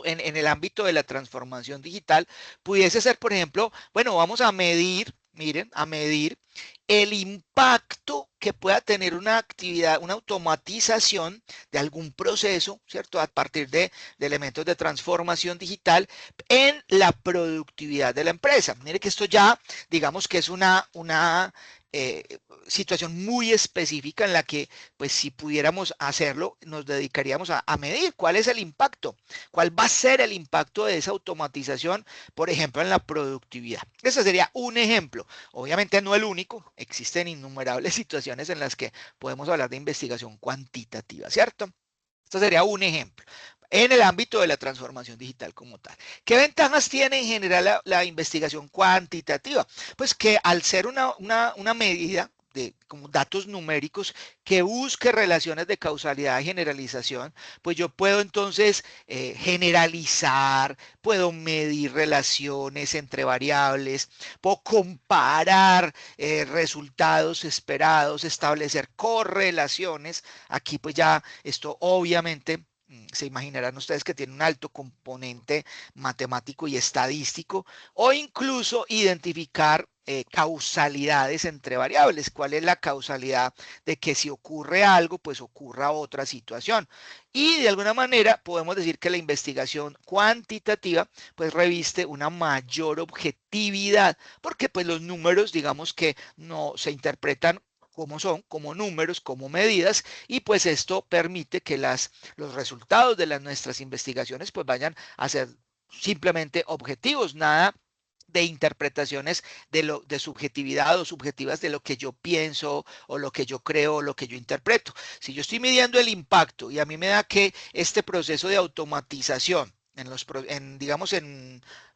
en el ámbito de la transformación digital pudiese ser, por ejemplo, bueno, vamos a medir, miren, a medir el impacto que pueda tener una actividad, una automatización de algún proceso, ¿cierto? A partir de elementos de transformación digital en la productividad de la empresa. Mire que esto ya, digamos que es una situación muy específica en la que, pues si pudiéramos hacerlo, nos dedicaríamos a medir cuál es el impacto, cuál va a ser el impacto de esa automatización, por ejemplo, en la productividad. Ese sería un ejemplo. Obviamente no el único, existen innumerables situaciones en las que podemos hablar de investigación cuantitativa, ¿cierto? Esto sería un ejemplo en el ámbito de la transformación digital como tal. ¿Qué ventajas tiene en general la investigación cuantitativa? Pues que al ser una medida de como datos numéricos que busque relaciones de causalidad y generalización, pues yo puedo entonces generalizar, puedo medir relaciones entre variables, puedo comparar resultados esperados, establecer correlaciones. Aquí pues ya esto obviamente se imaginarán ustedes que tiene un alto componente matemático y estadístico, o incluso identificar causalidades entre variables. ¿Cuál es la causalidad de que si ocurre algo, pues ocurra otra situación? Y de alguna manera podemos decir que la investigación cuantitativa pues reviste una mayor objetividad, porque pues los números digamos que no se interpretan como son, como números, como medidas, y pues esto permite que los resultados de nuestras investigaciones pues vayan a ser simplemente objetivos, nada de interpretaciones de subjetividad o subjetivas de lo que yo pienso o lo que yo creo o lo que yo interpreto. Si yo estoy midiendo el impacto y a mí me da que este proceso de automatización digamos,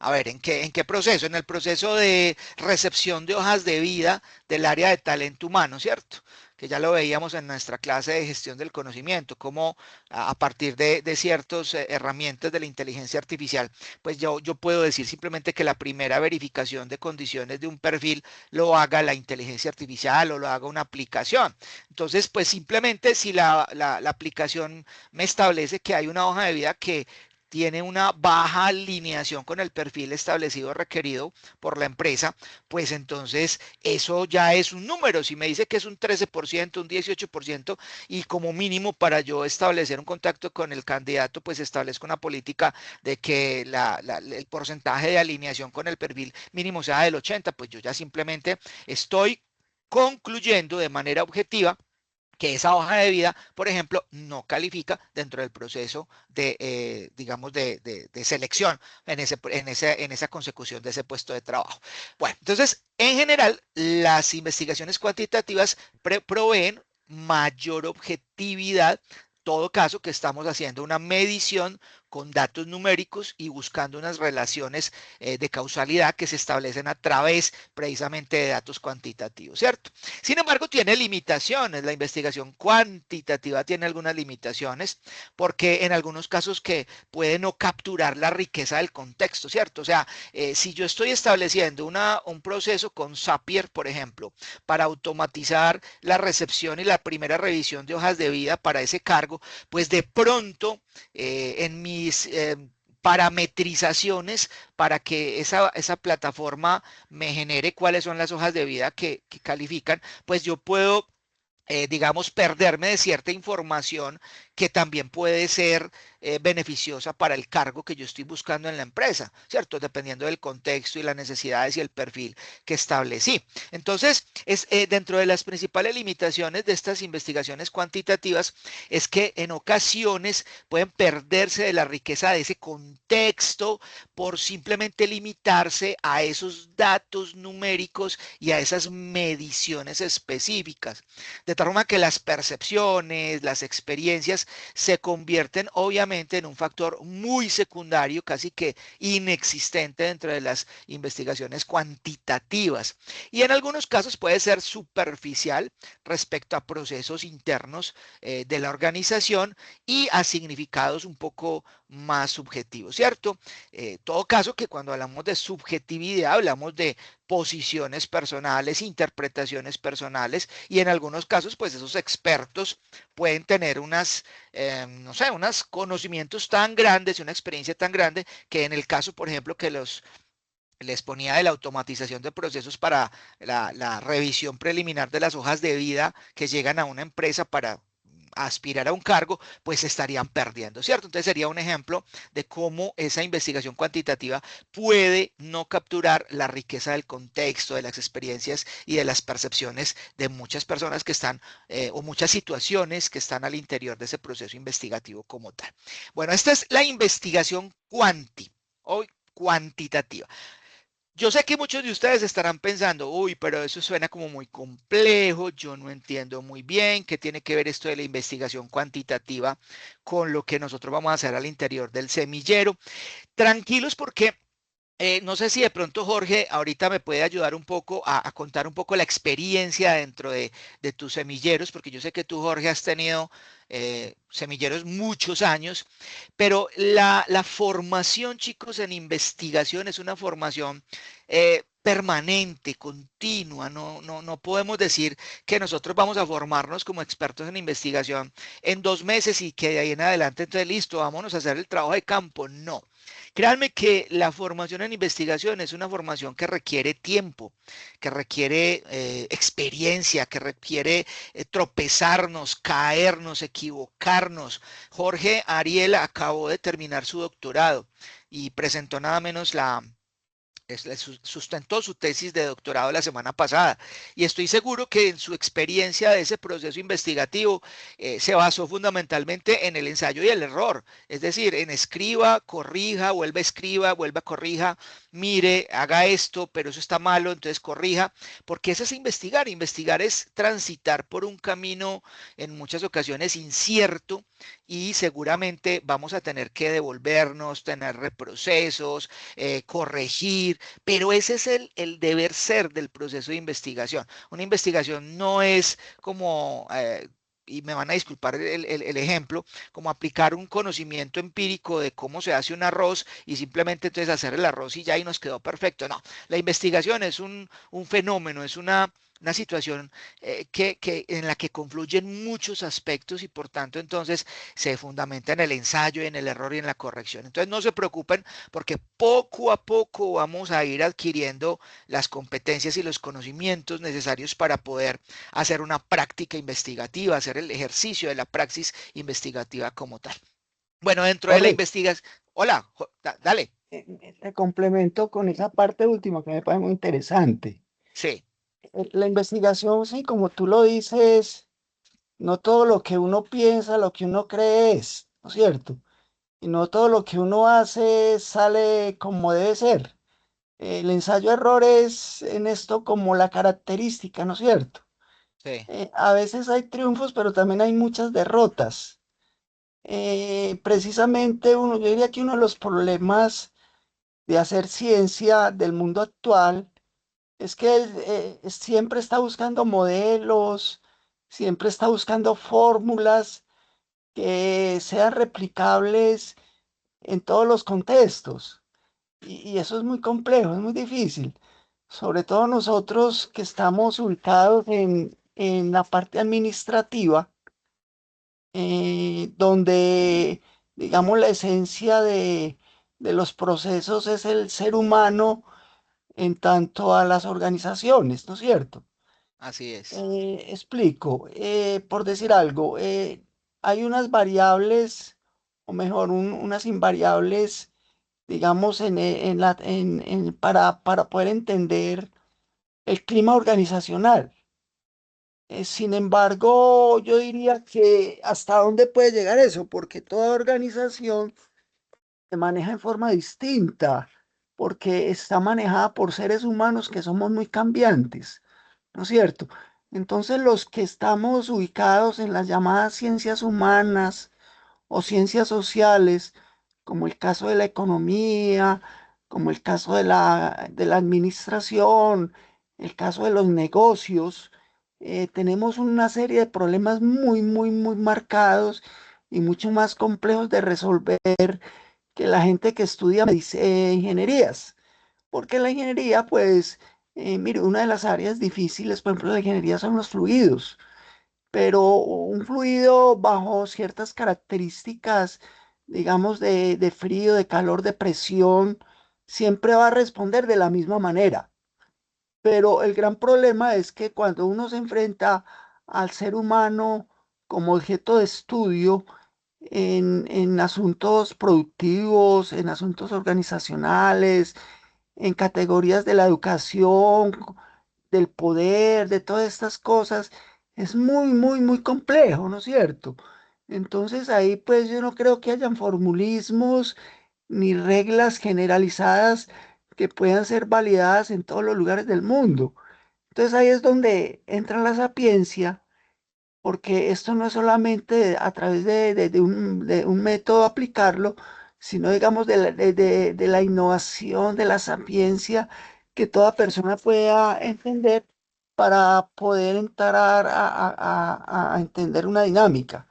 a ver, ¿en qué proceso? En el proceso de recepción de hojas de vida del área de talento humano, ¿cierto? Que ya lo veíamos en nuestra clase de gestión del conocimiento, cómo a partir de ciertas herramientas de la inteligencia artificial, pues yo puedo decir simplemente que la primera verificación de condiciones de un perfil lo haga la inteligencia artificial o lo haga una aplicación. Entonces, pues simplemente si la aplicación me establece que hay una hoja de vida que tiene una baja alineación con el perfil establecido requerido por la empresa, pues entonces eso ya es un número. Si me dice que es un 13%, un 18%, y como mínimo para yo establecer un contacto con el candidato, pues establezco una política de que el porcentaje de alineación con el perfil mínimo sea del 80%, pues yo ya simplemente estoy concluyendo de manera objetiva que esa hoja de vida, por ejemplo, no califica dentro del proceso de, digamos, de selección en esa consecución de ese puesto de trabajo. Bueno, entonces, en general, las investigaciones cuantitativas proveen mayor objetividad, todo caso que estamos haciendo una medición con datos numéricos y buscando unas relaciones de causalidad que se establecen a través precisamente de datos cuantitativos, ¿cierto? Sin embargo, tiene limitaciones. La investigación cuantitativa tiene algunas limitaciones porque en algunos casos que puede no capturar la riqueza del contexto, ¿cierto? O sea, si yo estoy estableciendo un proceso con Zapier, por ejemplo, para automatizar la recepción y la primera revisión de hojas de vida para ese cargo, pues de pronto en mis parametrizaciones para que esa plataforma me genere cuáles son las hojas de vida que califican, pues yo puedo digamos, perderme de cierta información que también puede ser beneficiosa para el cargo que yo estoy buscando en la empresa, ¿cierto? Dependiendo del contexto y las necesidades y el perfil que establecí. Entonces, dentro de las principales limitaciones de estas investigaciones cuantitativas es que en ocasiones pueden perderse de la riqueza de ese contexto por simplemente limitarse a esos datos numéricos y a esas mediciones específicas. De tal forma que las percepciones, las experiencias se convierten obviamente en un factor muy secundario, casi que inexistente dentro de las investigaciones cuantitativas. Y en algunos casos puede ser superficial respecto a procesos internos de la organización y a significados un poco más subjetivos, ¿cierto? Todo caso que cuando hablamos de subjetividad hablamos de posiciones personales, interpretaciones personales, y en algunos casos, pues esos expertos pueden tener no sé, unos conocimientos tan grandes y una experiencia tan grande que en el caso, por ejemplo, que les ponía de la automatización de procesos para la revisión preliminar de las hojas de vida que llegan a una empresa para aspirar a un cargo, pues se estarían perdiendo, ¿cierto? Entonces sería un ejemplo de cómo esa investigación cuantitativa puede no capturar la riqueza del contexto, de las experiencias y de las percepciones de muchas personas que están, o muchas situaciones que están al interior de ese proceso investigativo como tal. Bueno, esta es la investigación o cuantitativa. Yo sé que muchos de ustedes estarán pensando, uy, pero eso suena como muy complejo, yo no entiendo muy bien qué tiene que ver esto de la investigación cuantitativa con lo que nosotros vamos a hacer al interior del semillero. Tranquilos porque no sé si de pronto Jorge ahorita me puede ayudar un poco a contar un poco la experiencia dentro de tus semilleros, porque yo sé que tú, Jorge, has tenido semilleros muchos años, pero la formación, chicos, en investigación es una formación permanente, continua. No podemos decir que nosotros vamos a formarnos como expertos en investigación en 2 meses y que de ahí en adelante, entonces listo, vámonos a hacer el trabajo de campo. No. Créanme que la formación en investigación es una formación que requiere tiempo, que requiere experiencia, que requiere tropezarnos, caernos, equivocarnos. Jorge Ariel acabó de terminar su doctorado y presentó nada menos sustentó su tesis de doctorado la semana pasada y estoy seguro que en su experiencia de ese proceso investigativo se basó fundamentalmente en el ensayo y el error, es decir, en escriba, corrija, vuelva, corrija, mire, haga esto, pero eso está malo, entonces corrija, porque eso es investigar. Investigar es transitar por un camino en muchas ocasiones incierto y seguramente vamos a tener que devolvernos, tener reprocesos, corregir, pero ese es el deber ser del proceso de investigación. Una investigación no es como, y me van a disculpar el ejemplo, como aplicar un conocimiento empírico de cómo se hace un arroz y simplemente entonces hacer el arroz y ya y nos quedó perfecto. No, la investigación es un fenómeno, es una una situación en la que confluyen muchos aspectos y por tanto entonces se fundamenta en el ensayo, en el error y en la corrección. Entonces no se preocupen porque poco a poco vamos a ir adquiriendo las competencias y los conocimientos necesarios para poder hacer una práctica investigativa, hacer el ejercicio de la praxis investigativa como tal. Bueno, dentro de la Jorge, investigación, hola, dale, te complemento con esa parte última que me parece muy interesante. sí, La investigación, sí, como tú lo dices, no todo lo que uno piensa, lo que uno cree es, ¿no es cierto? Y no todo lo que uno hace sale como debe ser. El ensayo-error es en esto como la característica, ¿no es cierto? sí, A veces hay triunfos, pero también hay muchas derrotas. Precisamente yo diría que uno de los problemas de hacer ciencia del mundo actual es que siempre está buscando modelos, siempre está buscando fórmulas que sean replicables en todos los contextos. Y eso es muy complejo, es muy difícil. Sobre todo nosotros que estamos ubicados en la parte administrativa, donde, digamos, la esencia de los procesos es el ser humano en tanto a las organizaciones, ¿no es cierto? así es, Explico, por decir algo, hay unas variables, o mejor, unas invariables, digamos, para poder entender el clima organizacional. Sin embargo, yo diría que hasta dónde puede llegar eso, porque toda organización se maneja en forma distinta, porque está manejada por seres humanos que somos muy cambiantes, ¿no es cierto? Entonces, los que estamos ubicados en las llamadas ciencias humanas o ciencias sociales, como el caso de la economía, como el caso de la administración, el caso de los negocios, tenemos una serie de problemas muy, muy, muy marcados y mucho más complejos de resolver que la gente que estudia ingenierías. Porque la ingeniería, pues, mire, una de las áreas difíciles, por ejemplo, de la ingeniería son los fluidos, pero un fluido bajo ciertas características, digamos, de frío, de calor, de presión, siempre va a responder de la misma manera. Pero el gran problema es que cuando uno se enfrenta al ser humano como objeto de estudio en asuntos productivos, en asuntos organizacionales, en categorías de la educación, del poder, de todas estas cosas, es muy, muy, muy complejo, ¿no es cierto? Entonces ahí pues yo no creo que hayan formulismos ni reglas generalizadas que puedan ser validadas en todos los lugares del mundo. Entonces ahí es donde entra la sapiencia, porque esto no es solamente a través de un método aplicarlo, sino digamos de la innovación, de la sapiencia que toda persona pueda entender para poder entrar a entender una dinámica.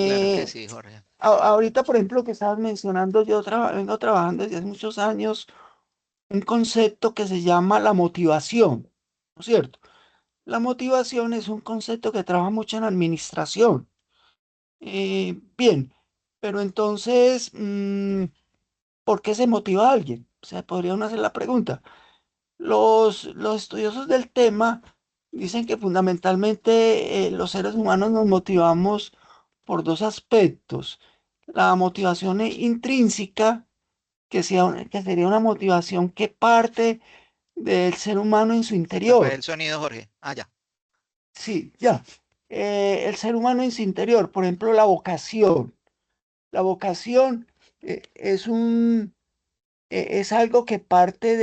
claro que Eh, sí, Jorge. ahorita, por ejemplo, que estabas mencionando, yo vengo trabajando desde hace muchos años un concepto que se llama la motivación, ¿no es cierto? La motivación es un concepto que trabaja mucho en administración. Bien, pero entonces, ¿por qué se motiva a alguien? O sea, podría uno hacer la pregunta. Los estudiosos del tema dicen que fundamentalmente los seres humanos nos motivamos por dos aspectos. La motivación intrínseca, que sería una motivación que parte del ser humano en su Se fue interior. el sonido, Jorge. Ah, ya. Sí, ya. El ser humano en su interior, por ejemplo, la vocación. La vocación es algo que parte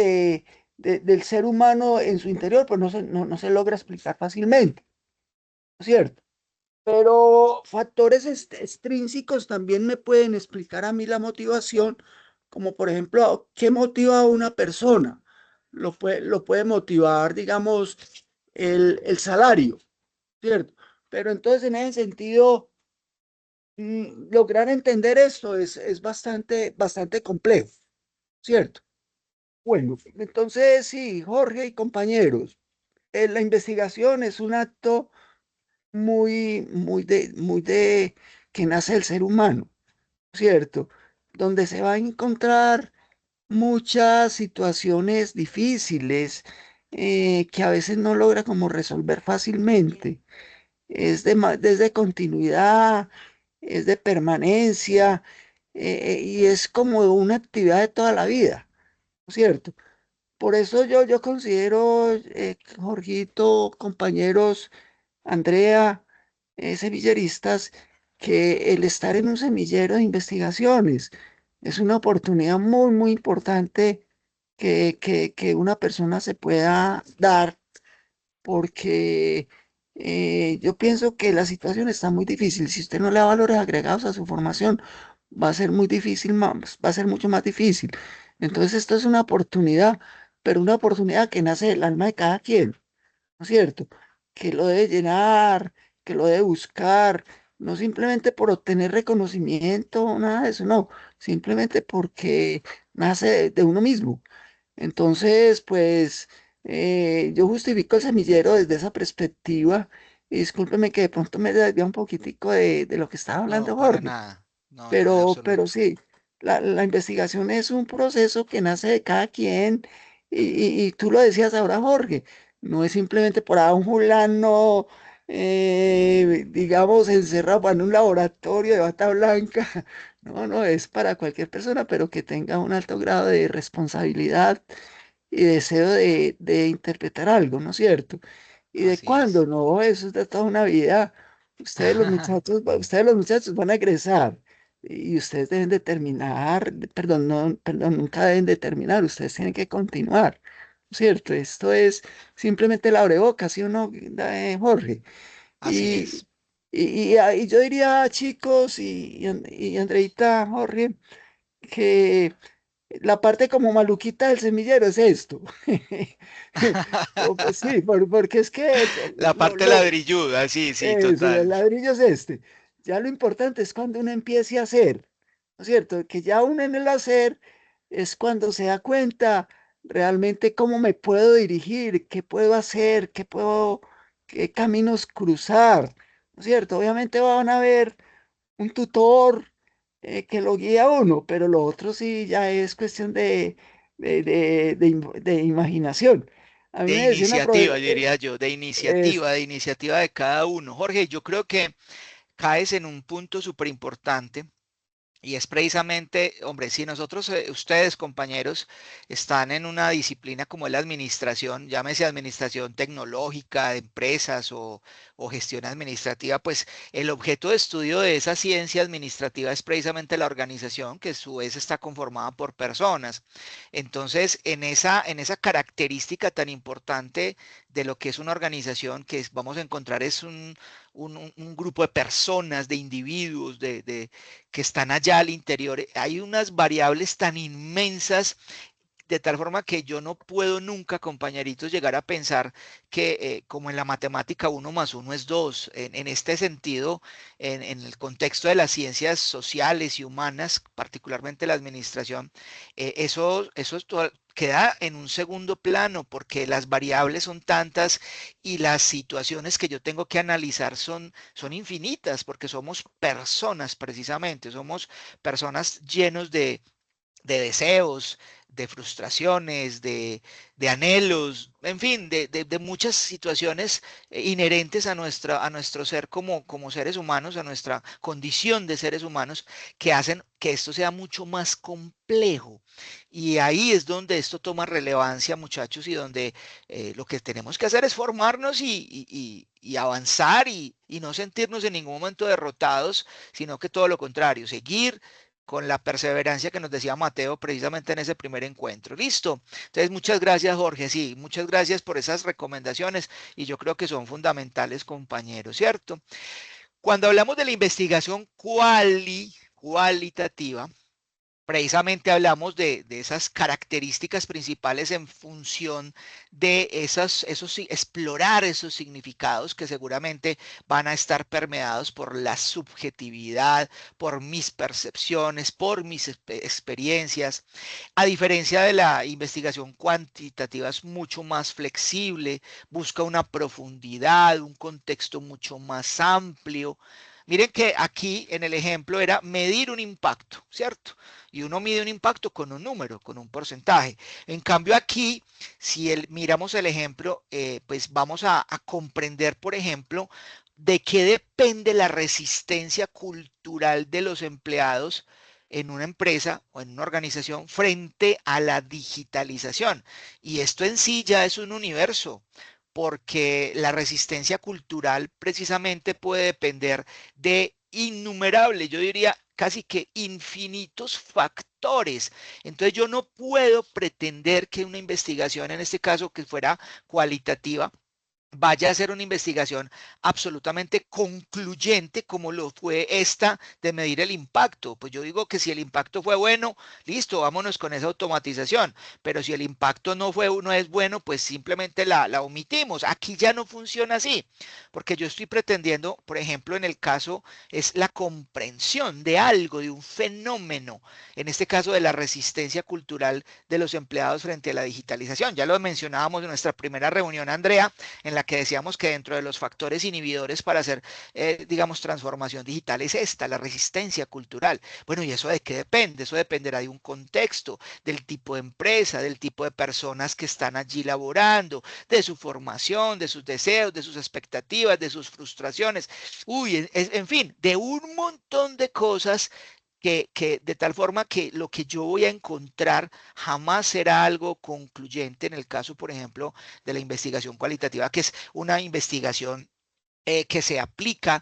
del ser humano en su interior, pero no se logra explicar fácilmente, ¿no es cierto? Pero factores extrínsecos también me pueden explicar a mí la motivación, como por ejemplo, ¿qué motiva a una persona? Lo puede motivar, digamos, el salario, ¿cierto? Pero entonces en ese sentido, lograr entender esto es bastante, bastante complejo, ¿cierto? Bueno, entonces sí, Jorge y compañeros. la investigación es un acto muy de que nace el ser humano, ¿cierto? Donde se va a encontrar muchas situaciones difíciles que a veces no logra como resolver fácilmente. Es de continuidad, es de permanencia y es como una actividad de toda la vida, ¿no es cierto? Por eso yo considero, Jorgito, compañeros, Andrea, semilleristas, que el estar en un semillero de investigaciones es una oportunidad muy importante que una persona se pueda dar, porque yo pienso que la situación está muy difícil. Si usted no le da valores agregados a su formación, va a ser muy difícil, va a ser mucho más difícil. Entonces, esto es una oportunidad, pero una oportunidad que nace del alma de cada quien, ¿no es cierto? Que lo debe llenar, que lo debe buscar, no simplemente por obtener reconocimiento, nada de eso, no, simplemente porque nace de uno mismo. Entonces, pues yo justifico el semillero desde esa perspectiva. Y discúlpeme que de pronto me desvía un poquitico de lo que estaba No, hablando para Jorge, nada. No, no, en pero absoluto. sí, la investigación es un proceso que nace de cada quien. Y tú lo decías ahora, Jorge, no es simplemente por ahí un fulano, digamos, encerrado en un laboratorio de bata blanca. No, no, es para cualquier persona, pero que tenga un alto grado de responsabilidad y deseo de interpretar algo, ¿no es cierto? ¿Y de Así cuándo? es. No, eso es de toda una vida. Ustedes los muchachos van a egresar y ustedes deben determinar, perdón, no, perdón, nunca deben determinar, ustedes tienen que continuar, ¿no es cierto? Esto es simplemente la abrebocas, ¿sí o no, Jorge? Así Y, es. y yo diría, chicos y Andreita, Jorge, que la parte como maluquita del semillero es esto. Pues sí, porque es que La parte ladrilluda, sí, sí, el total. ladrillo es este. Ya lo importante es cuando uno empiece a hacer, ¿no es cierto? Que ya uno en el hacer es cuando se da cuenta realmente cómo me puedo dirigir, qué puedo hacer, qué caminos cruzar, ¿no es cierto? Obviamente van a haber un tutor que lo guía a uno, pero lo otro sí ya es cuestión de imaginación. A mí De me decía una iniciativa, profesora, diría yo, de iniciativa de cada uno. Jorge, yo creo que caes en un punto súper importante. Y es precisamente, hombre, si nosotros, ustedes compañeros, están en una disciplina como es la administración, llámese administración tecnológica de empresas o gestión administrativa, pues el objeto de estudio de esa ciencia administrativa es precisamente la organización, que a su vez está conformada por personas. Entonces, en esa característica tan importante de lo que es una organización, vamos a encontrar es un grupo de personas, de individuos, que están allá al interior, hay unas variables tan inmensas de tal forma que yo no puedo nunca, compañeritos, llegar a pensar que como en la matemática uno más uno es dos. En este sentido, en el contexto de las ciencias sociales y humanas, particularmente la administración, queda en un segundo plano porque las variables son tantas y las situaciones que yo tengo que analizar son infinitas porque somos personas precisamente, somos personas llenos de deseos, de frustraciones, de anhelos, en fin, de muchas situaciones inherentes a nuestro ser como seres humanos, a nuestra condición de seres humanos, que hacen que esto sea mucho más complejo. Y ahí es donde esto toma relevancia, muchachos, y donde lo que tenemos que hacer es formarnos y avanzar y no sentirnos en ningún momento derrotados, sino que todo lo contrario, seguir con la perseverancia que nos decía Mateo precisamente en ese primer encuentro. Listo. Entonces, muchas gracias, Jorge. Sí, muchas gracias por esas recomendaciones y yo creo que son fundamentales, compañeros, ¿cierto? Cuando hablamos de la investigación cualitativa, precisamente hablamos de esas características principales en función de explorar esos significados que seguramente van a estar permeados por la subjetividad, por mis percepciones, por mis experiencias. A diferencia de la investigación cuantitativa, es mucho más flexible, busca una profundidad, un contexto mucho más amplio. Miren que aquí en el ejemplo era medir un impacto, ¿cierto? Y uno mide un impacto con un número, con un porcentaje. En cambio aquí, si miramos el ejemplo, pues vamos a comprender, por ejemplo, de qué depende la resistencia cultural de los empleados en una empresa o en una organización frente a la digitalización. Y esto en sí ya es un universo, porque la resistencia cultural precisamente puede depender de innumerables, yo diría casi que infinitos factores. Entonces yo no puedo pretender que una investigación, en este caso que fuera cualitativa, vaya a ser una investigación absolutamente concluyente como lo fue esta de medir el impacto. Pues yo digo que si el impacto fue bueno, listo, vámonos con esa automatización. Pero si el impacto no es bueno, pues simplemente la omitimos. Aquí ya no funciona así, porque yo estoy pretendiendo, por ejemplo, en el caso es la comprensión de algo, de un fenómeno, en este caso de la resistencia cultural de los empleados frente a la digitalización. Ya lo mencionábamos en nuestra primera reunión, Andrea, en la que decíamos que dentro de los factores inhibidores para hacer, digamos, transformación digital es esta, la resistencia cultural. Bueno, ¿y eso de qué depende? Eso dependerá de un contexto, del tipo de empresa, del tipo de personas que están allí laborando, de su formación, de sus deseos, de sus expectativas, de sus frustraciones. Uy, en fin, de un montón de cosas que de tal forma que lo que yo voy a encontrar jamás será algo concluyente en el caso, por ejemplo, de la investigación cualitativa, que es una investigación que se aplica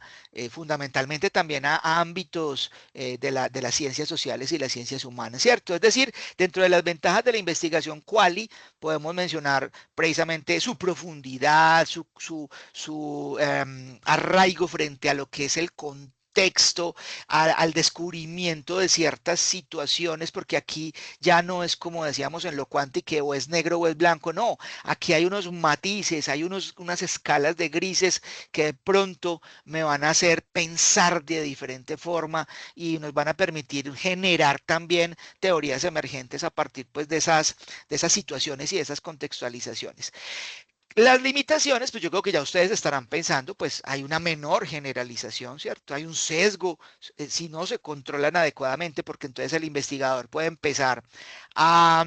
fundamentalmente también a ámbitos de las ciencias sociales y las ciencias humanas, ¿cierto? Es decir, dentro de las ventajas de la investigación quali, podemos mencionar precisamente su profundidad, su arraigo frente a lo que es el contexto, al descubrimiento de ciertas situaciones, porque aquí ya no es como decíamos en lo cuántico, que o es negro o es blanco, no, aquí hay unos matices, hay unas escalas de grises que de pronto me van a hacer pensar de diferente forma y nos van a permitir generar también teorías emergentes a partir pues de esas situaciones y de esas contextualizaciones. Las limitaciones, pues yo creo que ya ustedes estarán pensando, pues hay una menor generalización, ¿cierto? Hay un sesgo, si no se controlan adecuadamente, porque entonces el investigador puede empezar a,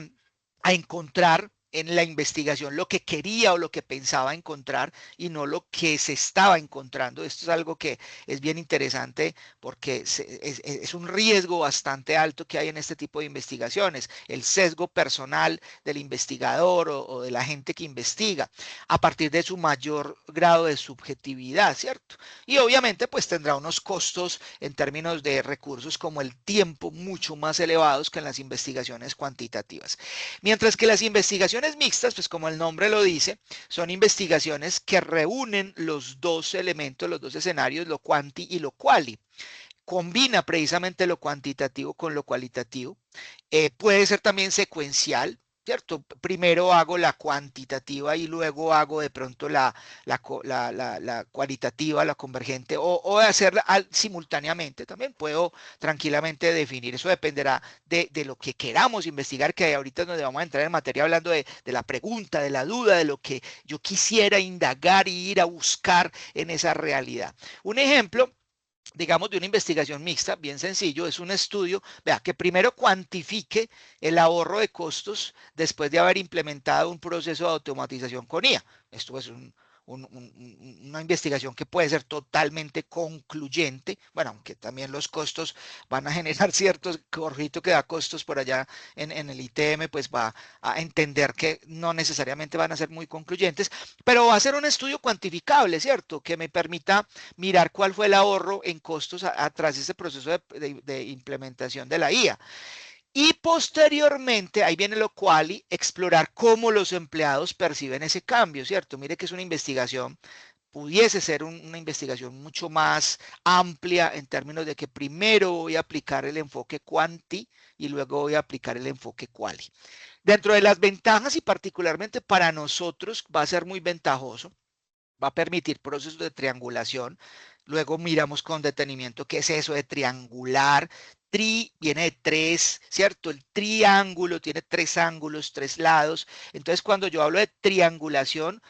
a encontrar en la investigación lo que quería o lo que pensaba encontrar y no lo que se estaba encontrando. Esto es algo que es bien interesante porque es un riesgo bastante alto que hay en este tipo de investigaciones, el sesgo personal del investigador o de la gente que investiga a partir de su mayor grado de subjetividad, ¿cierto? Y obviamente pues tendrá unos costos en términos de recursos como el tiempo mucho más elevados que en las investigaciones cuantitativas. Mientras que las investigaciones mixtas, pues como el nombre lo dice, son investigaciones que reúnen los dos elementos, los dos escenarios, lo quanti y lo quali. Combina precisamente lo cuantitativo con lo cualitativo. Puede ser también secuencial, ¿cierto? Primero hago la cuantitativa y luego hago de pronto la cualitativa, la convergente, o hacerla simultáneamente. También puedo tranquilamente definir. Eso dependerá de lo que queramos investigar, que ahorita es donde vamos a entrar en materia hablando de la pregunta, de la duda, de lo que yo quisiera indagar y ir a buscar en esa realidad. Un ejemplo, digamos, de una investigación mixta, bien sencillo, es un estudio, vea, que primero cuantifique el ahorro de costos después de haber implementado un proceso de automatización con IA. Esto es una investigación que puede ser totalmente concluyente, bueno, aunque también los costos van a generar ciertos, Jorgito que da costos por allá en el ITM, pues va a entender que no necesariamente van a ser muy concluyentes, pero va a ser un estudio cuantificable, ¿cierto? Que me permita mirar cuál fue el ahorro en costos tras ese proceso de implementación de la IA. Y posteriormente, ahí viene lo quali, explorar cómo los empleados perciben ese cambio, ¿cierto? Mire que es una investigación pudiese ser una investigación mucho más amplia en términos de que primero voy a aplicar el enfoque quanti y luego voy a aplicar el enfoque quali. Dentro de las ventajas y particularmente para nosotros va a ser muy ventajoso, va a permitir procesos de triangulación. Luego miramos con detenimiento qué es eso de triangular. Tri viene de tres, ¿cierto? El triángulo tiene tres ángulos, tres lados. Entonces, cuando yo hablo de triangulación,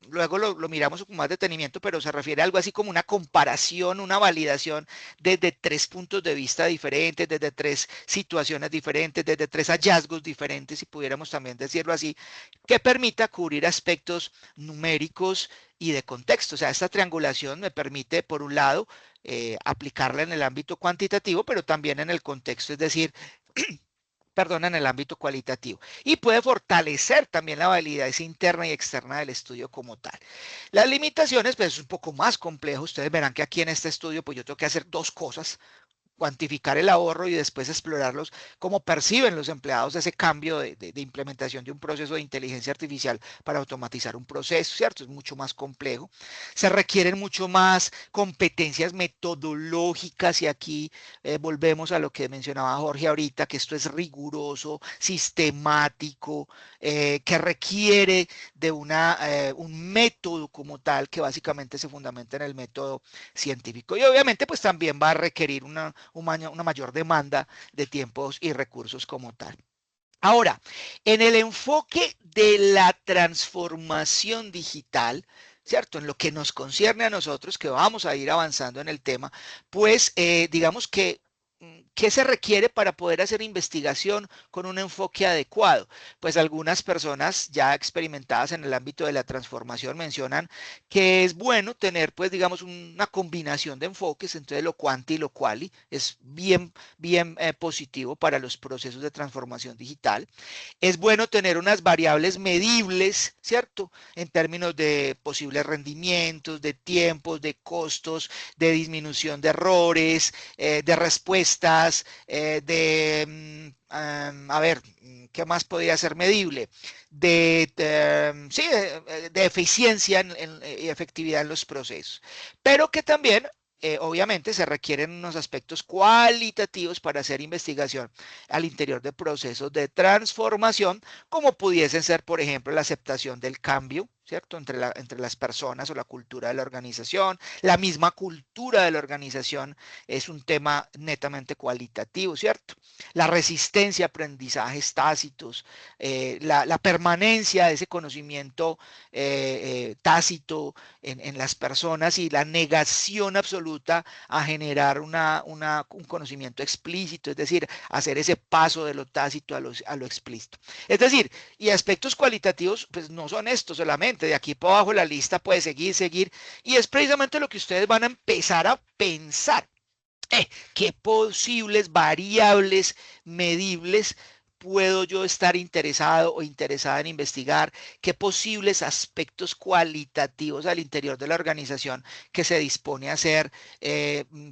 luego lo miramos con más detenimiento, pero se refiere a algo así como una comparación, una validación desde tres puntos de vista diferentes, desde tres situaciones diferentes, desde tres hallazgos diferentes, si pudiéramos también decirlo así, que permita cubrir aspectos numéricos y de contexto. O sea, esta triangulación me permite, por un lado, aplicarla en el ámbito cuantitativo, pero también en el contexto, es decir, perdón, en el ámbito cualitativo. Y puede fortalecer también la validez interna y externa del estudio como tal. Las limitaciones, pues es un poco más complejo. Ustedes verán que aquí en este estudio, pues yo tengo que hacer dos cosas: cuantificar el ahorro y después explorarlos, cómo perciben los empleados ese cambio de implementación de un proceso de inteligencia artificial para automatizar un proceso, ¿cierto? Es mucho más complejo. Se requieren mucho más competencias metodológicas y aquí volvemos a lo que mencionaba Jorge ahorita, que esto es riguroso, sistemático, que requiere de un método como tal que básicamente se fundamenta en el método científico. Y obviamente pues también va a requerir una mayor demanda de tiempos y recursos como tal. Ahora, en el enfoque de la transformación digital, ¿cierto? En lo que nos concierne a nosotros, que vamos a ir avanzando en el tema, pues digamos que ¿qué se requiere para poder hacer investigación con un enfoque adecuado? Pues algunas personas ya experimentadas en el ámbito de la transformación mencionan que es bueno tener, pues, digamos, una combinación de enfoques, entonces lo quanti y lo quali es bien positivo para los procesos de transformación digital. Es bueno tener unas variables medibles, ¿cierto? En términos de posibles rendimientos, de tiempos, de costos, de disminución de errores, de respuestas, a ver, ¿qué más podría ser medible? Sí, de eficiencia y efectividad en los procesos. Pero que también obviamente se requieren unos aspectos cualitativos para hacer investigación al interior de procesos de transformación, como pudiesen ser, por ejemplo, la aceptación del cambio, ¿cierto? Entre las personas o la cultura de la organización. La misma cultura de la organización es un tema netamente cualitativo, ¿cierto? La resistencia a aprendizajes tácitos, la permanencia de ese conocimiento tácito en las personas y la negación absoluta a generar un conocimiento explícito, es decir, hacer ese paso de lo tácito a lo explícito. Es decir, y aspectos cualitativos, pues no son estos solamente, de aquí para abajo la lista puede seguir, y es precisamente lo que ustedes van a empezar a pensar. ¿Qué posibles variables medibles puedo yo estar interesado o interesada en investigar? ¿Qué posibles aspectos cualitativos al interior de la organización que se dispone a hacer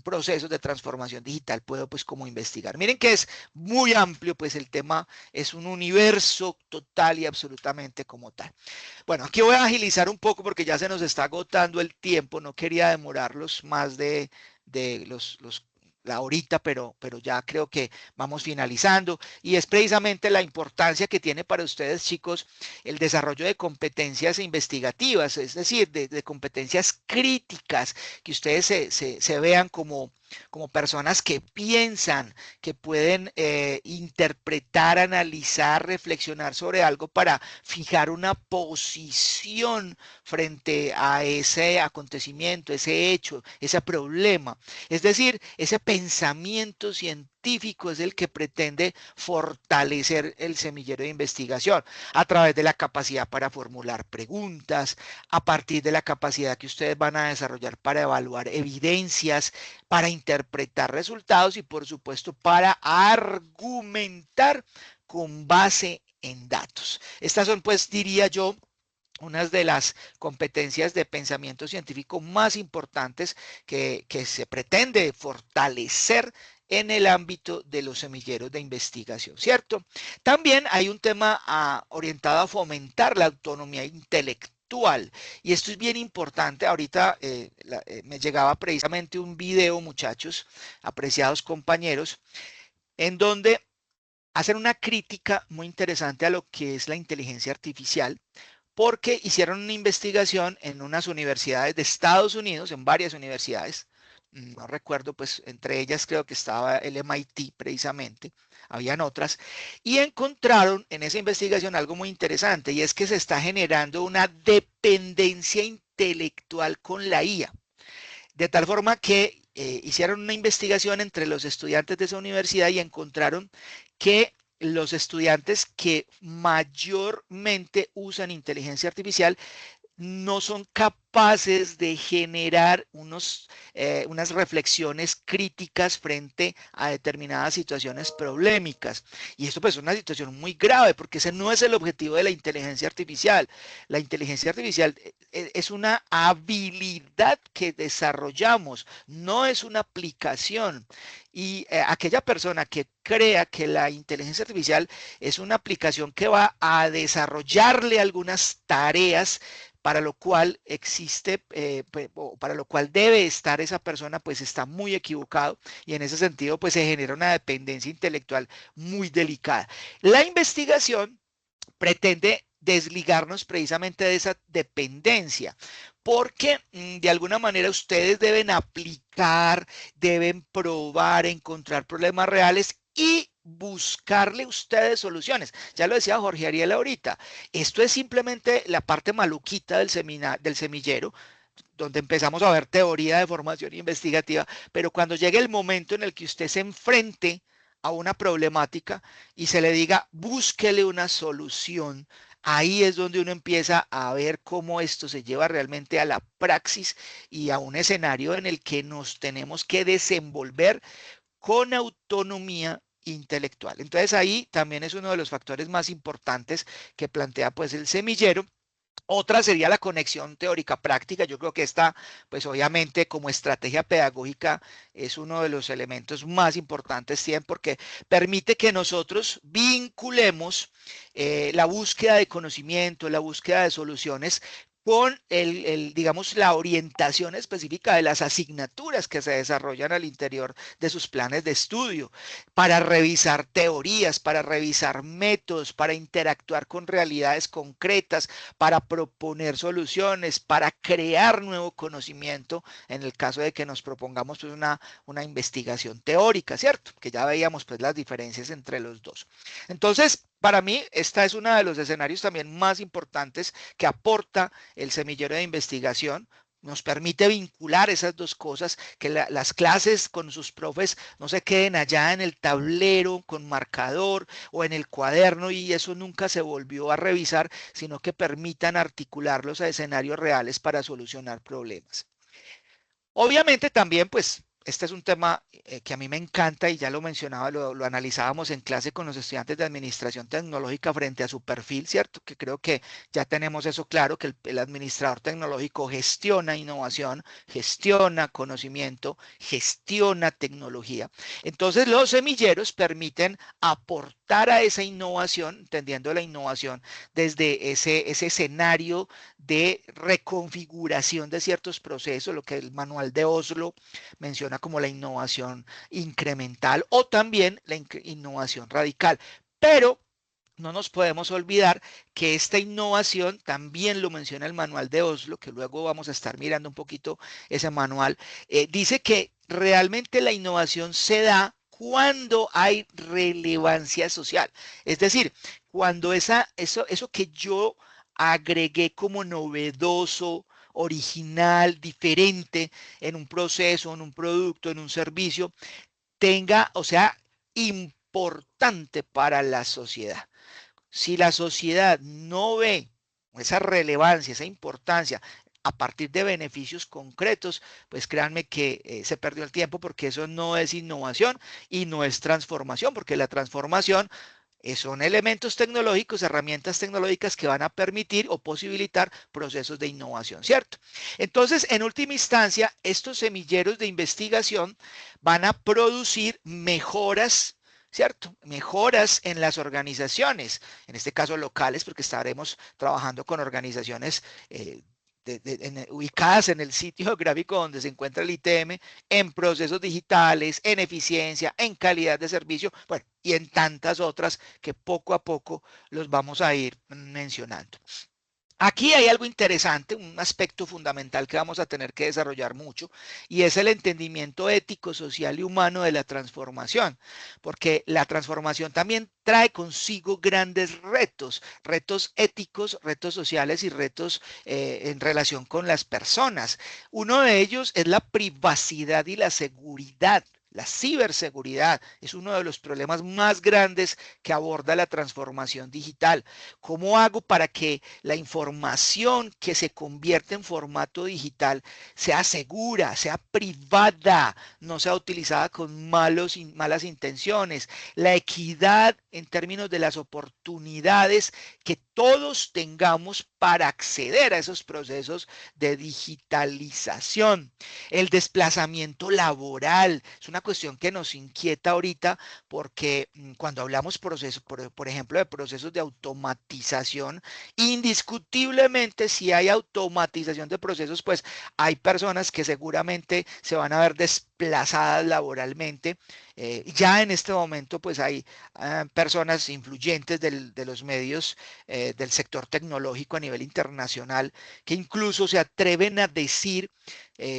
procesos de transformación digital puedo pues como investigar? Miren que es muy amplio, pues el tema es un universo total y absolutamente como tal. Bueno, aquí voy a agilizar un poco porque ya se nos está agotando el tiempo, no quería demorarlos más de la horita, pero ya creo que vamos finalizando, y es precisamente la importancia que tiene para ustedes, chicos, el desarrollo de competencias investigativas, es decir, de competencias críticas, que ustedes se vean como personas que piensan, que pueden interpretar, analizar, reflexionar sobre algo para fijar una posición frente a ese acontecimiento, ese hecho, ese problema. Es decir, ese pensamiento científico es el que pretende fortalecer el semillero de investigación a través de la capacidad para formular preguntas, a partir de la capacidad que ustedes van a desarrollar para evaluar evidencias, para interpretar resultados y por supuesto para argumentar con base en datos. Estas son, pues, diría yo, unas de las competencias de pensamiento científico más importantes que se pretende fortalecer en el ámbito de los semilleros de investigación, ¿cierto? También hay un tema orientado a fomentar la autonomía intelectual actual. Y esto es bien importante. Ahorita me llegaba precisamente un video, muchachos, apreciados compañeros, en donde hacen una crítica muy interesante a lo que es la inteligencia artificial, porque hicieron una investigación en unas universidades de Estados Unidos, en varias universidades, no recuerdo, pues entre ellas creo que estaba el MIT precisamente, habían otras, y encontraron en esa investigación algo muy interesante, y es que se está generando una dependencia intelectual con la IA, de tal forma que hicieron una investigación entre los estudiantes de esa universidad y encontraron que los estudiantes que mayormente usan inteligencia artificial no son capaces de generar unas reflexiones críticas frente a determinadas situaciones problemáticas. Y esto pues es una situación muy grave porque ese no es el objetivo de la inteligencia artificial. La inteligencia artificial es una habilidad que desarrollamos, no es una aplicación. Y aquella persona que crea que la inteligencia artificial es una aplicación que va a desarrollarle algunas tareas para lo cual existe, o para lo cual debe estar esa persona, pues está muy equivocado y en ese sentido, pues se genera una dependencia intelectual muy delicada. La investigación pretende desligarnos precisamente de esa dependencia, porque de alguna manera ustedes deben aplicar, deben probar, encontrar problemas reales y buscarle ustedes soluciones. Ya lo decía Jorge Ariel ahorita, esto es simplemente la parte maluquita del semillero, donde empezamos a ver teoría de formación investigativa, pero cuando llegue el momento en el que usted se enfrente a una problemática y se le diga, búsquele una solución, ahí es donde uno empieza a ver cómo esto se lleva realmente a la praxis y a un escenario en el que nos tenemos que desenvolver con autonomía intelectual. Entonces ahí también es uno de los factores más importantes que plantea pues el semillero. Otra sería la conexión teórica práctica. Yo creo que esta, pues obviamente como estrategia pedagógica es uno de los elementos más importantes, porque permite que nosotros vinculemos la búsqueda de conocimiento, la búsqueda de soluciones con digamos, la orientación específica de las asignaturas que se desarrollan al interior de sus planes de estudio, para revisar teorías, para revisar métodos, para interactuar con realidades concretas, para proponer soluciones, para crear nuevo conocimiento, en el caso de que nos propongamos pues, una investigación teórica, ¿cierto? Que ya veíamos pues las diferencias entre los dos. Entonces, para mí, esta es uno de los escenarios también más importantes que aporta el semillero de investigación. Nos permite vincular esas dos cosas, que las clases con sus profes no se queden allá en el tablero con marcador o en el cuaderno y eso nunca se volvió a revisar, sino que permitan articularlos a escenarios reales para solucionar problemas. Obviamente también, pues, este es un tema que a mí me encanta y ya lo mencionaba, lo analizábamos en clase con los estudiantes de administración tecnológica frente a su perfil, ¿cierto? Que creo que ya tenemos eso claro, que el administrador tecnológico gestiona innovación, gestiona conocimiento, gestiona tecnología. Entonces, los semilleros permiten aportar a esa innovación, entendiendo la innovación desde ese escenario de reconfiguración de ciertos procesos, lo que el manual de Oslo menciona como la innovación incremental o también la innovación radical. Pero no nos podemos olvidar que esta innovación también lo menciona el manual de Oslo, que luego vamos a estar mirando un poquito ese manual. Dice que realmente la innovación se da cuando hay relevancia social. Es decir, cuando eso que yo agregué como novedoso, original, diferente en un proceso, en un producto, en un servicio, tenga, o sea, importante para la sociedad. Si la sociedad no ve esa relevancia, esa importancia a partir de beneficios concretos, pues créanme que se perdió el tiempo porque eso no es innovación y no es transformación, porque la transformación son elementos tecnológicos, herramientas tecnológicas que van a permitir o posibilitar procesos de innovación, ¿cierto? Entonces, en última instancia, estos semilleros de investigación van a producir mejoras ¿cierto? Mejoras en las organizaciones, en este caso locales, porque estaremos trabajando con organizaciones ubicadas en el sitio geográfico donde se encuentra el ITM, en procesos digitales, en eficiencia, en calidad de servicio, bueno, y en tantas otras que poco a poco los vamos a ir mencionando. Aquí hay algo interesante, un aspecto fundamental que vamos a tener que desarrollar mucho, y es el entendimiento ético, social y humano de la transformación, porque la transformación también trae consigo grandes retos, retos éticos, retos sociales y retos en relación con las personas. Uno de ellos es la privacidad y la seguridad. La ciberseguridad es uno de los problemas más grandes que aborda la transformación digital. ¿Cómo hago para que la información que se convierte en formato digital sea segura, sea privada, no sea utilizada con malas intenciones? La equidad en términos de las oportunidades que todos tengamos para acceder a esos procesos de digitalización. El desplazamiento laboral es una cuestión que nos inquieta ahorita porque cuando hablamos por ejemplo, de procesos de automatización, indiscutiblemente si hay automatización de procesos, pues hay personas que seguramente se van a ver desplazadas laboralmente. Ya en este momento, pues hay personas influyentes de los medios del sector tecnológico a nivel internacional que incluso se atreven a decir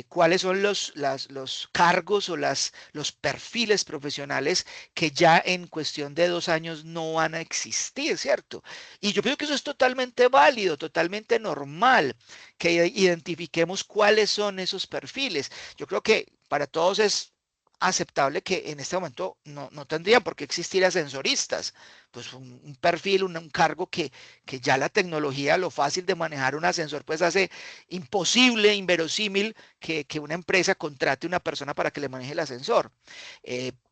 cuáles son los cargos o los perfiles profesionales que ya en cuestión de 2 años no van a existir, ¿cierto? Y yo creo que eso es totalmente válido, totalmente normal, que identifiquemos cuáles son esos perfiles. Yo creo que para todos es aceptable que en este momento no tendrían por qué existir ascensoristas, pues un perfil, un cargo que ya la tecnología, lo fácil de manejar un ascensor, pues hace imposible, inverosímil que una empresa contrate una persona para que le maneje el ascensor.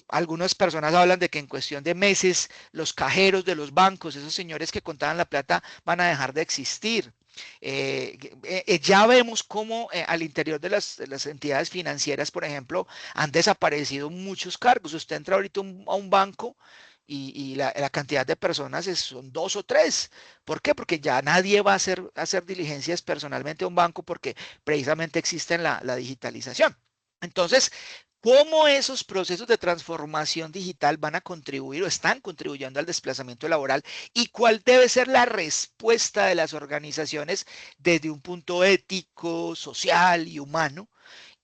Algunas personas hablan de que en cuestión de meses los cajeros de los bancos, esos señores que contaban la plata, van a dejar de existir. Ya vemos cómo al interior de las entidades financieras, por ejemplo, han desaparecido muchos cargos. Usted entra ahorita a un banco y la cantidad de personas son 2 o 3. ¿Por qué? Porque ya nadie va a hacer diligencias personalmente a un banco porque precisamente existe la digitalización. Entonces, ¿cómo esos procesos de transformación digital van a contribuir o están contribuyendo al desplazamiento laboral? ¿Y cuál debe ser la respuesta de las organizaciones desde un punto ético, social y humano?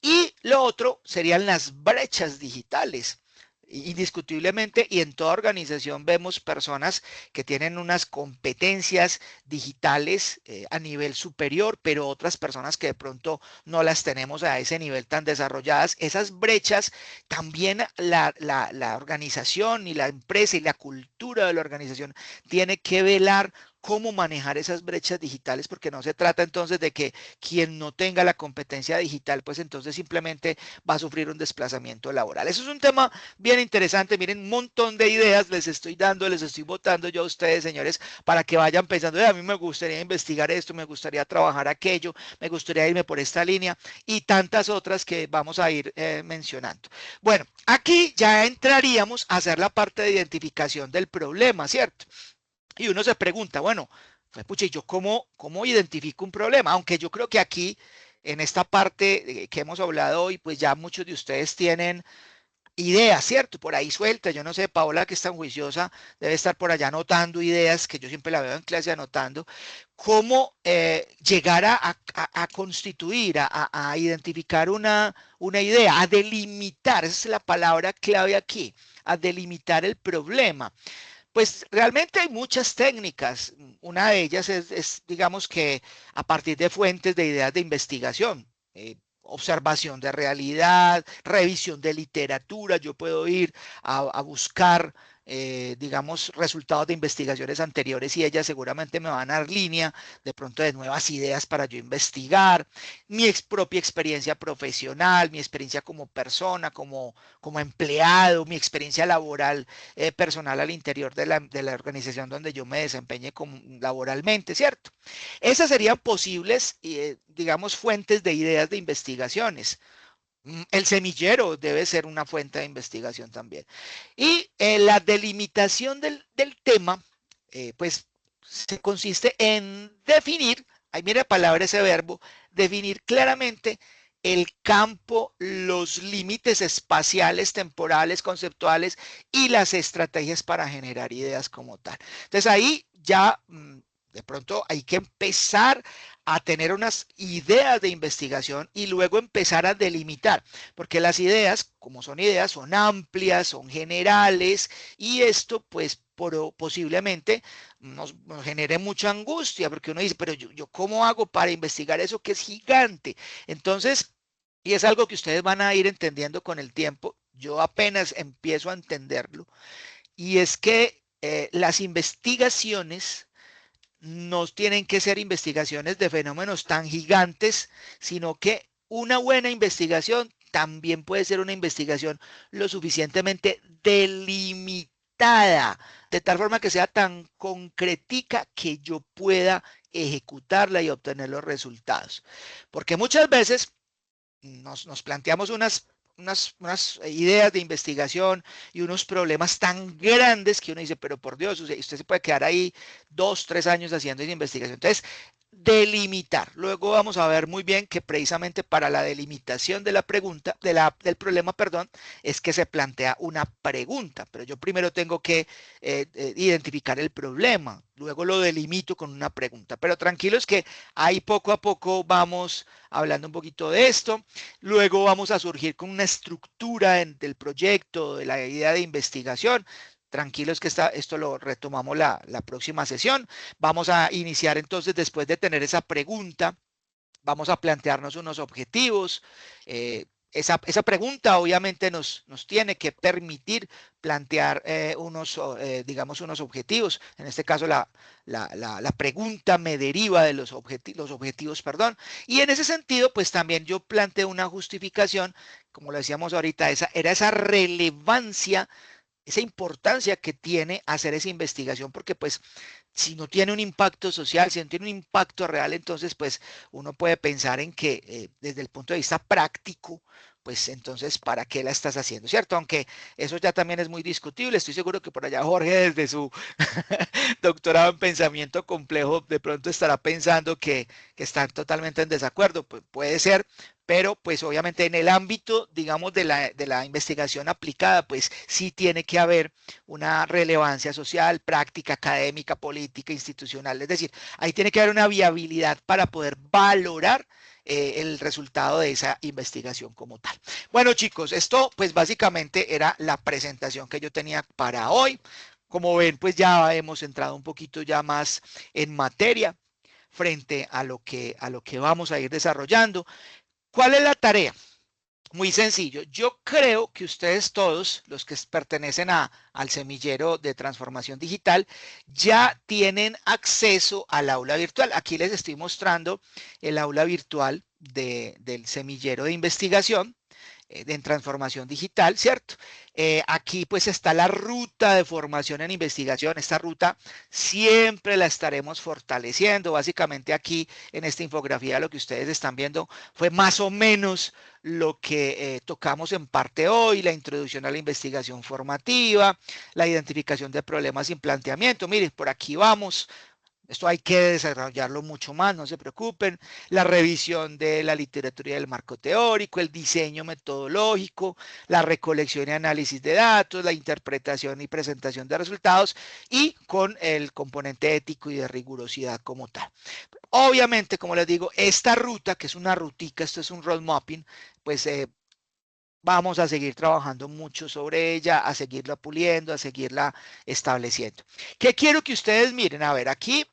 Y lo otro serían las brechas digitales. Indiscutiblemente, y en toda organización vemos personas que tienen unas competencias digitales a nivel superior, pero otras personas que de pronto no las tenemos a ese nivel tan desarrolladas. Esas brechas también la organización y la empresa y la cultura de la organización tiene que velar cómo manejar esas brechas digitales, porque no se trata entonces de que quien no tenga la competencia digital, pues entonces simplemente va a sufrir un desplazamiento laboral. Eso es un tema bien interesante. Miren, un montón de ideas les estoy dando, les estoy botando yo a ustedes, señores, para que vayan pensando, a mí me gustaría investigar esto, me gustaría trabajar aquello, me gustaría irme por esta línea y tantas otras que vamos a ir mencionando. Bueno, aquí ya entraríamos a hacer la parte de identificación del problema, ¿cierto? Y uno se pregunta, bueno, pues pucha, ¿y yo cómo identifico un problema? Aunque yo creo que aquí, en esta parte que hemos hablado hoy, pues ya muchos de ustedes tienen ideas, ¿cierto? Por ahí suelta, yo no sé, Paola, que es tan juiciosa, debe estar por allá anotando ideas, que yo siempre la veo en clase anotando, cómo llegar a constituir, a identificar una idea, a delimitar, esa es la palabra clave aquí, a delimitar el problema. Pues realmente hay muchas técnicas. Una de ellas digamos que a partir de fuentes de ideas de investigación, observación de realidad, revisión de literatura. Yo puedo ir a buscar, digamos, resultados de investigaciones anteriores y ellas seguramente me van a dar línea de pronto de nuevas ideas para yo investigar. Mi propia experiencia profesional, mi experiencia como persona, como empleado, mi experiencia laboral personal al interior de la organización donde yo me desempeñe laboralmente, ¿cierto? Esas serían posibles, digamos, fuentes de ideas de investigaciones. El semillero debe ser una fuente de investigación también. Y la delimitación del tema, pues se consiste en definir, ahí mira la palabra ese verbo, definir claramente el campo, los límites espaciales, temporales, conceptuales y las estrategias para generar ideas como tal. Entonces ahí ya de pronto hay que empezar a tener unas ideas de investigación y luego empezar a delimitar, porque las ideas, como son ideas, son amplias, son generales y esto pues posiblemente nos genere mucha angustia, porque uno dice, pero yo ¿cómo hago para investigar eso que es gigante? Entonces, y es algo que ustedes van a ir entendiendo con el tiempo, yo apenas empiezo a entenderlo, y es que las investigaciones no tienen que ser investigaciones de fenómenos tan gigantes, sino que una buena investigación también puede ser una investigación lo suficientemente delimitada, de tal forma que sea tan concretica que yo pueda ejecutarla y obtener los resultados. Porque muchas veces nos planteamos unas ideas de investigación y unos problemas tan grandes que uno dice, pero por Dios, usted se puede quedar ahí 2, 3 años haciendo esa investigación. Entonces, delimitar. Luego vamos a ver muy bien que precisamente para la delimitación de la pregunta, del problema, perdón, es que se plantea una pregunta, pero yo primero tengo que identificar el problema, luego lo delimito con una pregunta, pero tranquilos que ahí poco a poco vamos hablando un poquito de esto, luego vamos a surgir con una estructura del proyecto, de la idea de investigación. Tranquilos que esto lo retomamos la próxima sesión. Vamos a iniciar entonces, después de tener esa pregunta, vamos a plantearnos unos objetivos. Esa pregunta obviamente nos tiene que permitir plantear digamos, unos objetivos. En este caso, la pregunta me deriva de los objetivos, perdón. Y en ese sentido, pues también yo planteo una justificación, como lo decíamos ahorita, era esa relevancia, esa importancia que tiene hacer esa investigación, porque pues si no tiene un impacto social, si no tiene un impacto real, entonces pues uno puede pensar en que desde el punto de vista práctico, pues entonces, ¿para qué la estás haciendo? ¿Cierto? Aunque eso ya también es muy discutible. Estoy seguro que por allá Jorge, desde su doctorado en pensamiento complejo, de pronto estará pensando que están totalmente en desacuerdo. Pues puede ser, pero pues obviamente en el ámbito, digamos, de la investigación aplicada, pues sí tiene que haber una relevancia social, práctica, académica, política, institucional. Es decir, ahí tiene que haber una viabilidad para poder valorar el resultado de esa investigación como tal. Bueno, chicos, esto pues básicamente era la presentación que yo tenía para hoy. Como ven, pues ya hemos entrado un poquito ya más en materia frente a lo que vamos a ir desarrollando. ¿Cuál es la tarea? Muy sencillo. Yo creo que ustedes todos, los que pertenecen al semillero de transformación digital, ya tienen acceso al aula virtual. Aquí les estoy mostrando el aula virtual del semillero de investigación en transformación digital, ¿cierto? Aquí pues está la ruta de formación en investigación. Esta ruta siempre la estaremos fortaleciendo. Básicamente aquí en esta infografía lo que ustedes están viendo fue más o menos lo que tocamos en parte hoy, la introducción a la investigación formativa, la identificación de problemas sin planteamiento. Miren, por aquí vamos. Esto hay que desarrollarlo mucho más, no se preocupen. La revisión de la literatura y del marco teórico, el diseño metodológico, la recolección y análisis de datos, la interpretación y presentación de resultados y con el componente ético y de rigurosidad como tal. Obviamente, como les digo, esta ruta, que es una rutica, esto es un road mapping, pues vamos a seguir trabajando mucho sobre ella, a seguirla puliendo, a seguirla estableciendo. ¿Qué quiero que ustedes miren? A ver, aquí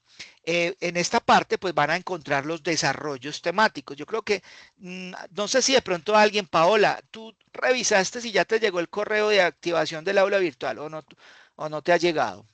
en esta parte pues van a encontrar los desarrollos temáticos. Yo creo que, no sé si de pronto alguien, Paola, tú revisaste si ya te llegó el correo de activación del aula virtual o no te ha llegado.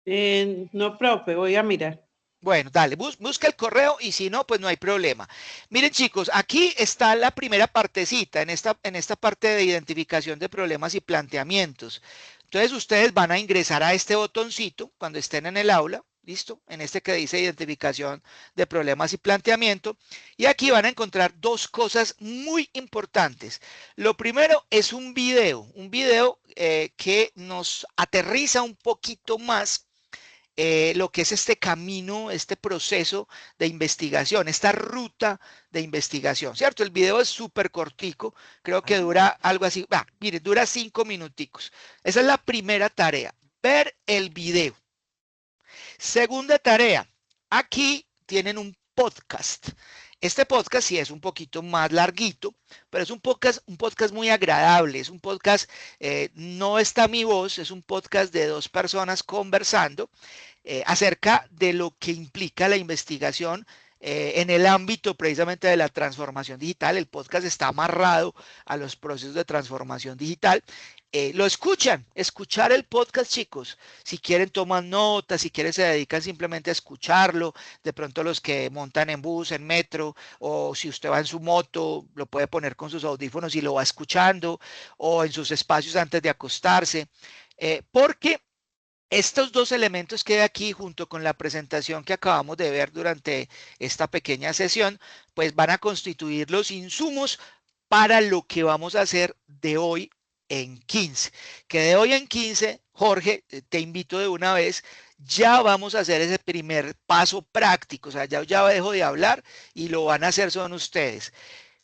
No, profe, voy a mirar. Bueno, dale, busca el correo y si no, pues no hay problema. Miren, chicos, aquí está la primera partecita, en esta parte de identificación de problemas y planteamientos. Entonces, ustedes van a ingresar a este botoncito cuando estén en el aula. ¿listo? En este que dice identificación de problemas y planteamiento. Y aquí van a encontrar dos cosas muy importantes. Lo primero es un video que nos aterriza un poquito más lo que es este camino, este proceso de investigación, esta ruta de investigación, ¿cierto? El video es súper cortico, creo que dura algo así, miren, dura 5 minuticos. Esa es la primera tarea, ver el video. Segunda tarea, aquí tienen un podcast. Este podcast sí es un poquito más larguito, pero es un podcast muy agradable. Es un podcast, no está mi voz, es un podcast de dos personas conversando acerca de lo que implica la investigación en el ámbito precisamente de la transformación digital. El podcast está amarrado a los procesos de transformación digital. Lo escuchar el podcast, chicos. Si quieren toman notas, si quieren se dedican simplemente a escucharlo. De pronto los que montan en bus, en metro, o si usted va en su moto, lo puede poner con sus audífonos y lo va escuchando, o en sus espacios antes de acostarse. Porque estos dos elementos que hay aquí, junto con la presentación que acabamos de ver durante esta pequeña sesión, pues van a constituir los insumos para lo que vamos a hacer de hoy en 15. Que de hoy en 15, Jorge, te invito de una vez, ya vamos a hacer ese primer paso práctico. O sea, ya dejo de hablar y lo van a hacer son ustedes.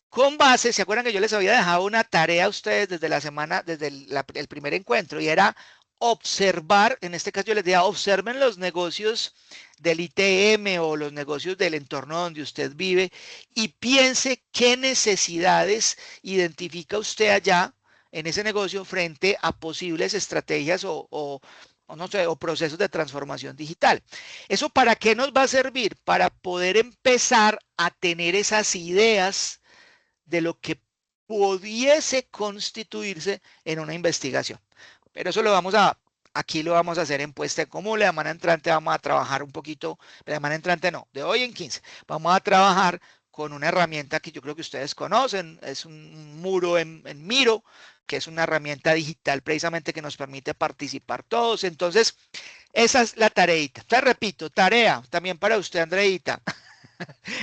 Con base, ¿se acuerdan que yo les había dejado una tarea a ustedes desde la semana, desde el primer encuentro? Y era observar, en este caso yo les decía, observen los negocios del ITM o los negocios del entorno donde usted vive y piense qué necesidades identifica usted allá en ese negocio frente a posibles estrategias o no sé, o procesos de transformación digital. ¿Eso para qué nos va a servir? Para poder empezar a tener esas ideas de lo que pudiese constituirse en una investigación. Pero eso aquí lo vamos a hacer en puesta en común. La semana entrante vamos a trabajar un poquito, la semana entrante no, de hoy en 15, vamos a trabajar con una herramienta que yo creo que ustedes conocen, es un muro en Miro, que es una herramienta digital precisamente que nos permite participar todos. Entonces, esa es la tareita. Te repito, tarea también para usted, Andreita.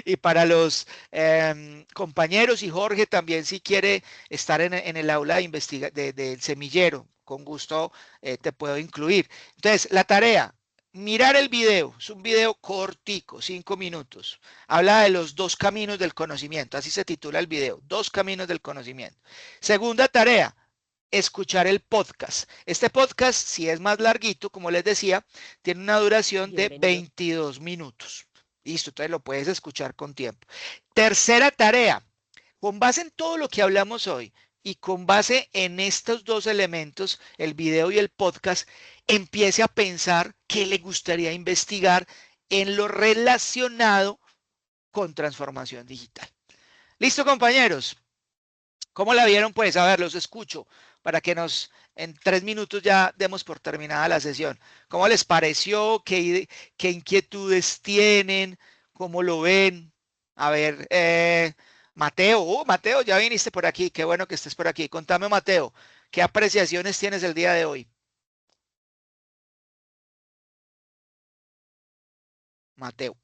Y para los compañeros y Jorge también si quiere estar en el aula del semillero, con gusto te puedo incluir. Entonces, la tarea, mirar el video, es un video cortico, 5 minutos. Habla de los dos caminos del conocimiento, así se titula el video, dos caminos del conocimiento. Segunda tarea, escuchar el podcast. Este podcast, si es más larguito, como les decía, tiene una duración de 22 minutos. Listo, entonces lo puedes escuchar con tiempo. Tercera tarea, con base en todo lo que hablamos hoy y con base en estos dos elementos, el video y el podcast, empiece a pensar qué le gustaría investigar en lo relacionado con transformación digital. Listo, compañeros. ¿Cómo la vieron? Pues, a ver, los escucho para que en 3 minutos ya demos por terminada la sesión. ¿Cómo les pareció? ¿Qué inquietudes tienen? ¿Cómo lo ven? A ver, Mateo, Mateo, ya viniste por aquí. Qué bueno que estés por aquí. Contame, Mateo, ¿qué apreciaciones tienes el día de hoy? Mateo.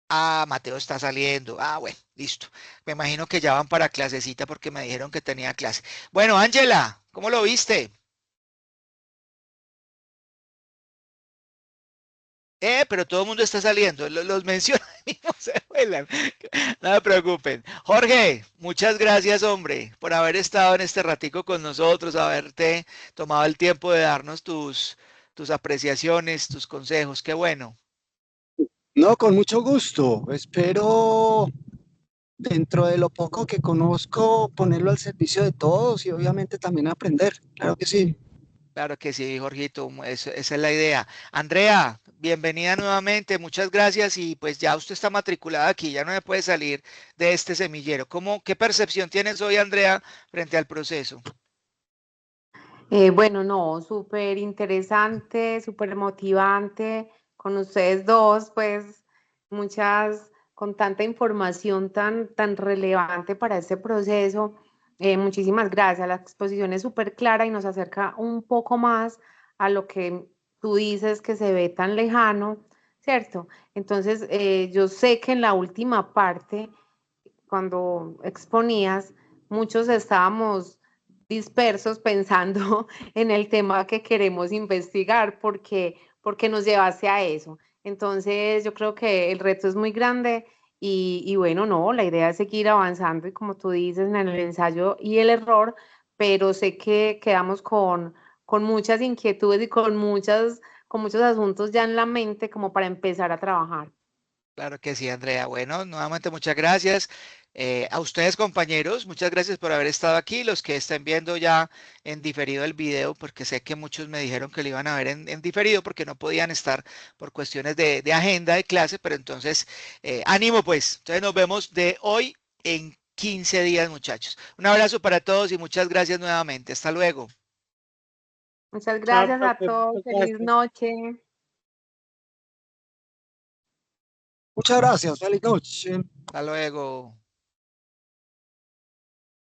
Ah, Mateo está saliendo. Ah, bueno, listo. Me imagino que ya van para clasecita porque me dijeron que tenía clase. Bueno, Ángela, ¿cómo lo viste? Pero todo el mundo está saliendo. Los menciono y mismo se vuelan. No me preocupen. Jorge, muchas gracias, hombre, por haber estado en este ratico con nosotros, haberte tomado el tiempo de darnos tus apreciaciones, tus consejos. Qué bueno. No, con mucho gusto. Espero, dentro de lo poco que conozco, ponerlo al servicio de todos y obviamente también aprender. Claro que sí. Claro que sí, Jorgito, esa es la idea. Andrea, bienvenida nuevamente, muchas gracias y pues ya usted está matriculada aquí, ya no me puede salir de este semillero. ¿Qué percepción tienes hoy, Andrea, frente al proceso? Bueno, no, súper interesante, súper motivante con ustedes dos, pues con tanta información tan relevante para este proceso. Muchísimas gracias, la exposición es súper clara y nos acerca un poco más a lo que tú dices que se ve tan lejano, ¿cierto? Entonces, yo sé que en la última parte, cuando exponías, muchos estábamos dispersos pensando en el tema que queremos investigar, porque nos llevaste a eso. Entonces, yo creo que el reto es muy grande y bueno, no, la idea es seguir avanzando y como tú dices, en el ensayo y el error, pero sé que quedamos con muchas inquietudes y con muchos asuntos ya en la mente como para empezar a trabajar. Claro que sí, Andrea. Bueno, nuevamente muchas gracias. A ustedes, compañeros, muchas gracias por haber estado aquí. Los que estén viendo ya en diferido el video, porque sé que muchos me dijeron que lo iban a ver en diferido porque no podían estar por cuestiones de agenda de clase, pero entonces, ánimo pues. Entonces nos vemos de hoy en 15 días, muchachos. Un abrazo para todos y muchas gracias nuevamente. Hasta luego. Muchas Chao, gracias a profe, todos, muchas feliz gracias. noche. Muchas gracias, feliz noche. Hasta luego.